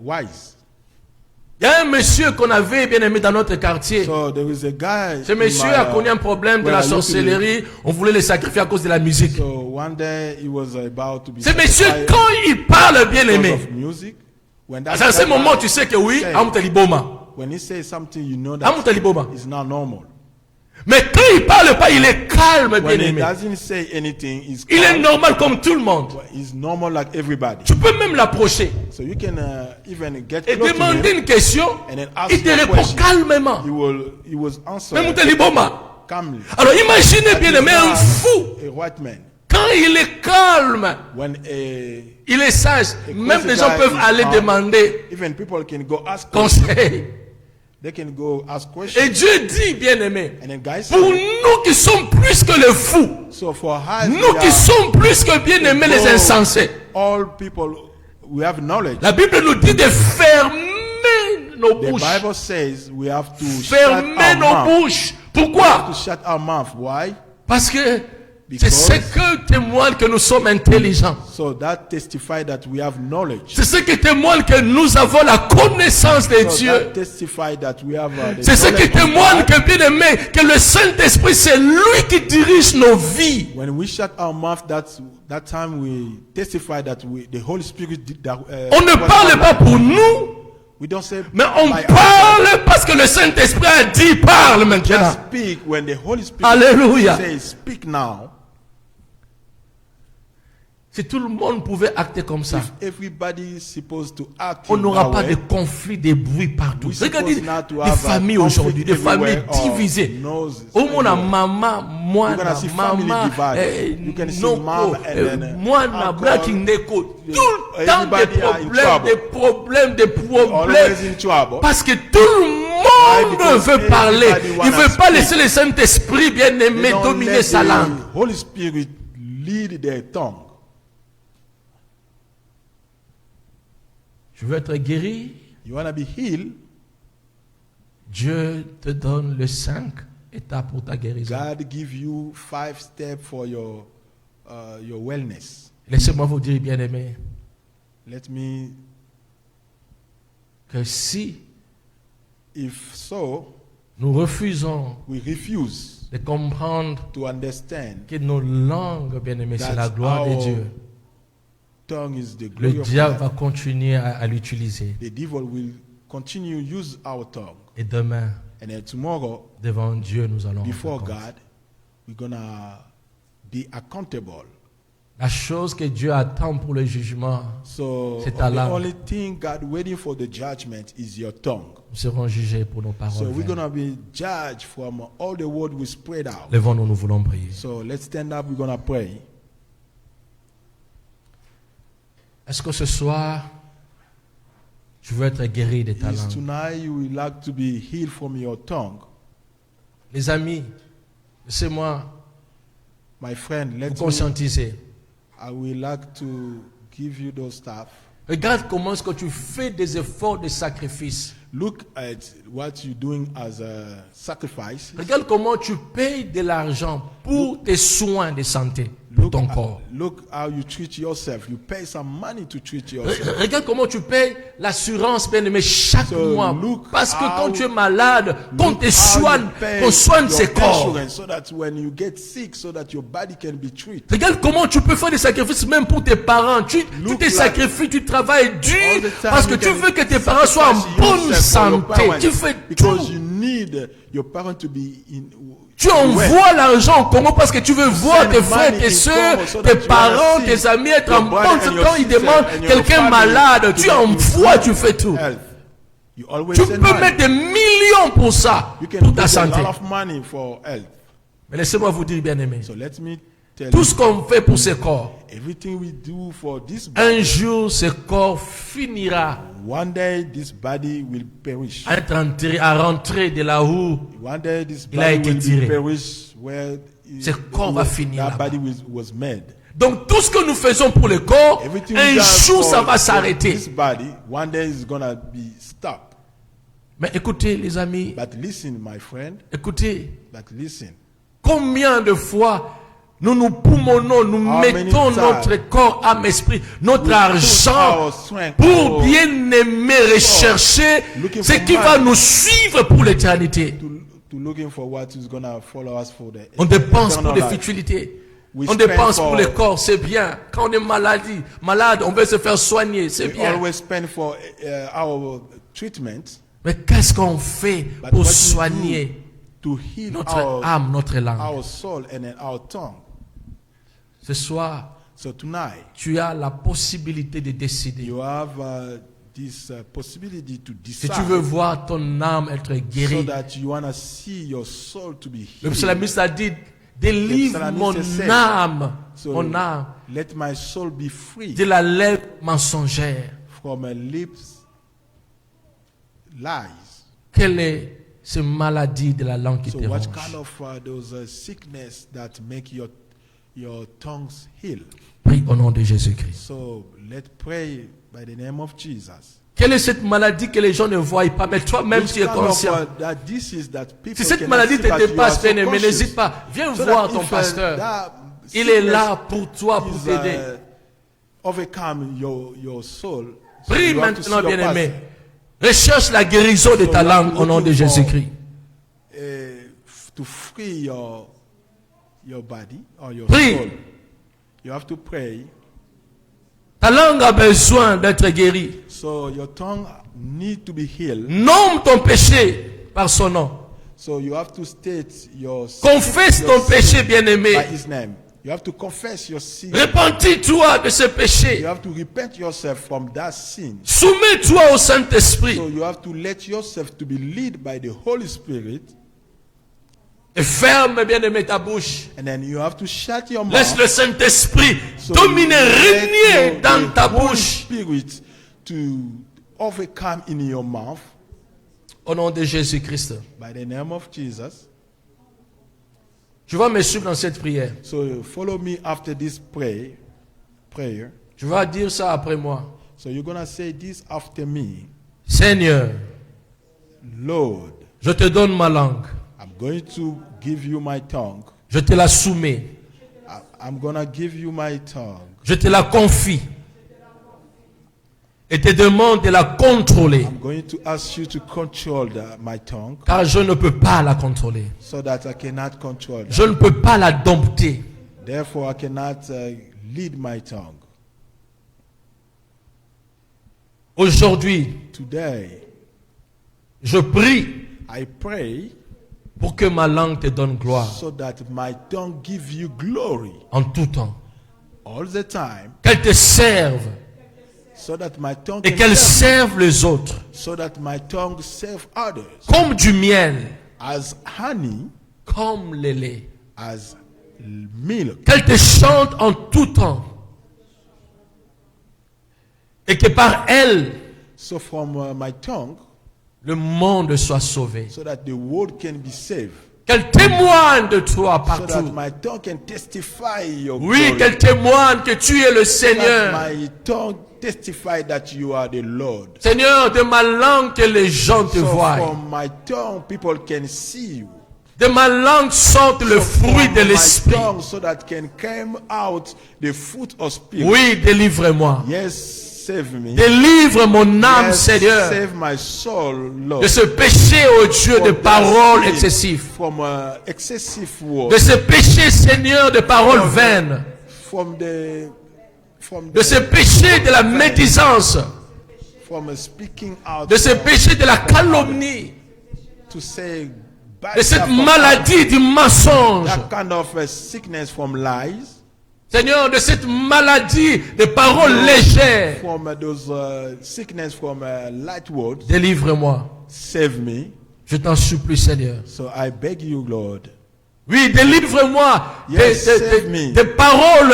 wise. Il y a un monsieur qu'on avait bien aimé dans notre quartier. So there is a guy. Ce monsieur a connu un problème de where la I used to live. sorcellerie. On voulait le sacrifier à cause de la musique. So one day he was about to be. Ce monsieur, sacrificed quand il parle bien because aimé, of music. When that à ce guy- moment, tu sais que oui, Say- Amutaliboma. when he says something, you know that Amutaliboma. it's not normal. Mais quand il parle pas, il est calme, bien When he aimé. doesn't say anything, Il est calm. normal comme tout le monde. He's normal like everybody. Tu peux même l'approcher So you can even get et close to demander him. une question. And then ask Il te him a répond question. calmement. He was answer Mais Mutaliboma. calmly. Alors imaginez bien aimé un fou. A white man. Quand il est calme, When il est sage. Même crazy les gens guy peuvent is aller calm, demander even people can go ask questions. conseil. They can go ask questions. Et Dieu dit, bien aimé, And then guys pour say, nous qui sommes plus que les fous, so for us, nous qui sommes plus que bien aimés les insensés, all people, we have knowledge. la Bible nous dit de fermer nos The bouches. Bible says we have to shut Fermer our nos mouth. bouches. Pourquoi? To shut our mouth. Why? Parce que C'est ce que témoigne que nous sommes intelligents. So that testifies that we have knowledge. C'est ce qui témoigne que nous avons la connaissance de So Dieu. that testifies that we have the C'est ce qui knowledge of témoigne God. que, bien aimé, que le Saint-Esprit, c'est lui qui dirige nos vies. When we shut our mouth, that time we testify that the Holy Spirit did that. On ne parle pas pour nous, We don't say, mais on by parle parce que le Saint-Esprit a dit, parle maintenant. just speak when the Holy Spirit Alléluia. says, speak now. Si tout le monde pouvait acter comme ça, If everybody is supposed to act on in n'aura that pas way, de conflits, de bruits partout. we Regardez supposed not to les have a familles conflict aujourd'hui, des familles everywhere or divisées. noises Au moins, everywhere. maman, moi, You're gonna see family divided. You can see mom and then, moi, uncle, black in Neko. Tout le temps everybody are in des problèmes. Always in trouble. Parce que tout le monde veut parler. everybody Il wanna ne veut pas speak. laisser le Saint-Esprit bien They aimé don't dominer let sa the langue. Holy Spirit lead their tongue. Je veux être guéri. You want to be healed? Dieu te donne les 5 étapes pour ta guérison. God give you 5 steps for your wellness. Laissez-moi vous dire, bien aimé, Let me, que si if so, nous refusons we refuse de comprendre to understand que nos langues, bien aimé, c'est That's la gloire de our Dieu, tongue is the le glory of diable God. va continuer à l'utiliser. The devil will continue use our tongue. Et demain, And then tomorrow, devant Dieu, nous allons before rendre compte. God, we're going to be accountable. La chose que Dieu attend pour le jugement, So C'est ta the langue. only thing God waiting for the judgment is your tongue. nous serons jugés pour nos So paroles. we're vaines. going to be judged from all the word we spread out. Levons-nous, nous voulons prier. So let's stand up. We're going to pray. Est-ce que ce soir, tu veux être guéri de ta Is langue? tonight you would like to be healed from your tongue? Les amis, laissez-moi My friend, vous let me, conscientiser. I would like to give you those stuff. Regarde comment est-ce que tu fais des efforts de sacrifice. Look at what you're doing as a sacrifice. Regarde comment tu payes de l'argent pour tes soins de santé, pour ton corps. Look how you treat yourself. You pay some money to treat yourself. Regarde comment tu payes l'assurance bien aimé chaque So mois. look Parce que quand how- tu es malade, qu'on Look te how soigne, you pay qu'on soigne your ses corps. insurance so that when you get sick, so that your body can be treated. Regarde comment tu peux faire des sacrifices même pour tes parents. Tu Look te like- sacrifies, tu travailles All dur the time parce que you tu can veux que tes parents soient en sacrifice bonne yourself for your santé. parents Tu fais because tout. you need your parents to be in. Tu envoies l'argent au Congo parce que tu veux voir Send tes frères, money tes in soeurs, Congo so tes that you parents, wanna see tes amis être your en brother bonne and santé. your Quand ils sister demandent and your quelqu'un family malade, to tu be in envoies, good tu fais tout. health. You always Tu send peux money. mettre des millions pour ça, You can pour ta put a santé. lot of money for health. Mais laissez-moi vous dire, bien aimé, So let me tell tout you, ce qu'on fait pour ce corps, everything we do for this un body, jour ce corps finira one day this body will perish. à être enterré, à rentrer de là où One day this Il a body été will tiré. be perish where Ce corps va finir that là-bas. body was made. Donc tout ce que nous faisons pour le corps, Everything we un do jour ça for va s'arrêter. This body, one day is gonna be stopped. Mais écoutez les amis, But listen, my friend. écoutez, But listen. combien de fois nous nous poumonnons, nous How many mettons times notre corps, âme, esprit, notre we argent put our strength, pour our- bien aimer, rechercher looking ce for qui va money. nous suivre pour l'éternité. to looking for what is gonna follow us for the On dépense pour eternal les life. futilités. We On spend dépense pour for- le corps, c'est bien. Quand on est malade, on veut se faire soigner, c'est We bien. always spend for our treatment, Mais qu'est-ce qu'on fait but pour what we soigner do to heal notre our, âme, notre langue? our soul and then our tongue. Ce soir, So tonight, tu as la possibilité de décider. you have this possibility to Si decide tu veux voir ton âme être so guérie, that you wanna see your soul to be le healed. psalmiste a dit, délivre Le mon psalmiste sait. âme, So mon âme, let my soul be free de la lèvre mensongère. from my lips lies. Quelle est cette maladie de la langue qui So te what ronge? kind of those sickness that make your tongues heal? Prie au nom de Jésus-Christ. So let's pray by the name of Jesus. Quelle est cette maladie que les gens ne voient pas, mais toi-même Which tu es kind of, conscient. that disease that people Si cette cannot maladie see, te but you are dépasse, so bien aimé, conscious. n'hésite pas. Viens So voir that ton if, pasteur. that Il est là pour toi, pour is, t'aider. Overcome your soul. So Prie you have to see maintenant, your bien-aimé. pastor. Recherche la guérison de ta langue au nom de Jésus-Christ. To free your body or your Prie. soul. You have to pray. Ta langue a besoin d'être guérie. So your tongue need to be healed. Nomme ton péché par son nom. So you have to state your Confesse your ton péché, bien-aimé. by his name. You have to confess your sin. Repentis-toi de ce You péché. have to repent yourself from that sin. Soumets-toi au Saint-Esprit. So you have to let yourself to be led by the Holy Spirit, Et ferme, bien-aimé, ta bouche. and then you have to shut your Laisse mouth. le Saint-Esprit So dominer, let régner dans the ta Holy bouche. Spirit to overcome in your mouth Au nom de Jésus-Christ. by the name of Jesus. Je vais me suivre dans cette prière. So follow me after this prayer. Je vais dire ça après moi. So you're gonna say this after me. Seigneur, Lord, je te donne ma langue. I'm going to give you my tongue. Je te la soumets. I'm gonna give you my tongue. Je te la confie. Et te demande de la contrôler. I'm going to ask you to control my tongue Car je ne peux pas la contrôler. so that I cannot control that. Je ne peux pas la dompter. Therefore, I cannot lead my tongue. Aujourd'hui, Today, je prie I pray pour que ma langue te donne gloire so that my tongue give you glory en tout temps. all the time, Qu'elle te serve so that my tongue et can qu'elle serve, serve les autres so that my tongue serve others comme du miel, as honey, comme le lait. as milk, Qu'elle te chante en tout temps et que par elle, so from my tongue, le monde soit sauvé. so that the world can be saved, Qu'elle témoigne de toi so that partout. my tongue can testify your Oui, glory, qu'elle témoigne que tu es le that Seigneur. my tongue testify that you are the Lord. Seigneur, de ma langue que les gens te So voient. from my tongue, people can see you. De ma langue sorte le So fruit from de my l'esprit. tongue, so that can come out the fruit of spirit. Oui, délivre-moi. Yes, save me. Délivre mon âme, Yes, Seigneur, save my soul, Lord. de ce péché, ô Dieu, de From that paroles sin, excessives. From excessive De words. ce péché, Seigneur, de paroles vaines. From De ce péché de la médisance. from speaking out. De ce péché de la calomnie. To say bad De cette stuff from maladie du mensonge. that kind of sickness from lies. Seigneur, de cette maladie de paroles légères. From those sickness from light words. Délivre-moi. Save me. Je t'en supplie, Seigneur. So I beg you, Lord. Oui, délivre-moi Yes, save me. des paroles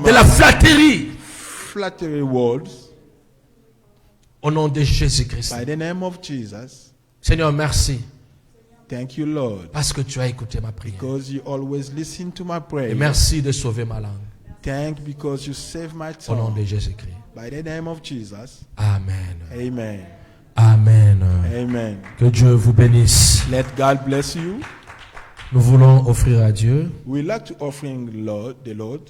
de la flatterie. Flattery words. Au nom de Jésus-Christ. By the name of Jesus. Seigneur, merci. Thank you, Lord. Parce que tu as écouté ma prière. Because you always listen to my Et prayer. merci de sauver ma langue. Thank because you save my Au nom de tongue. Jésus-Christ. By the name of Jesus. Amen. Amen. Amen. Amen. Que Dieu vous bénisse. Let God bless you. Nous voulons offrir à Dieu We like to offering the Lord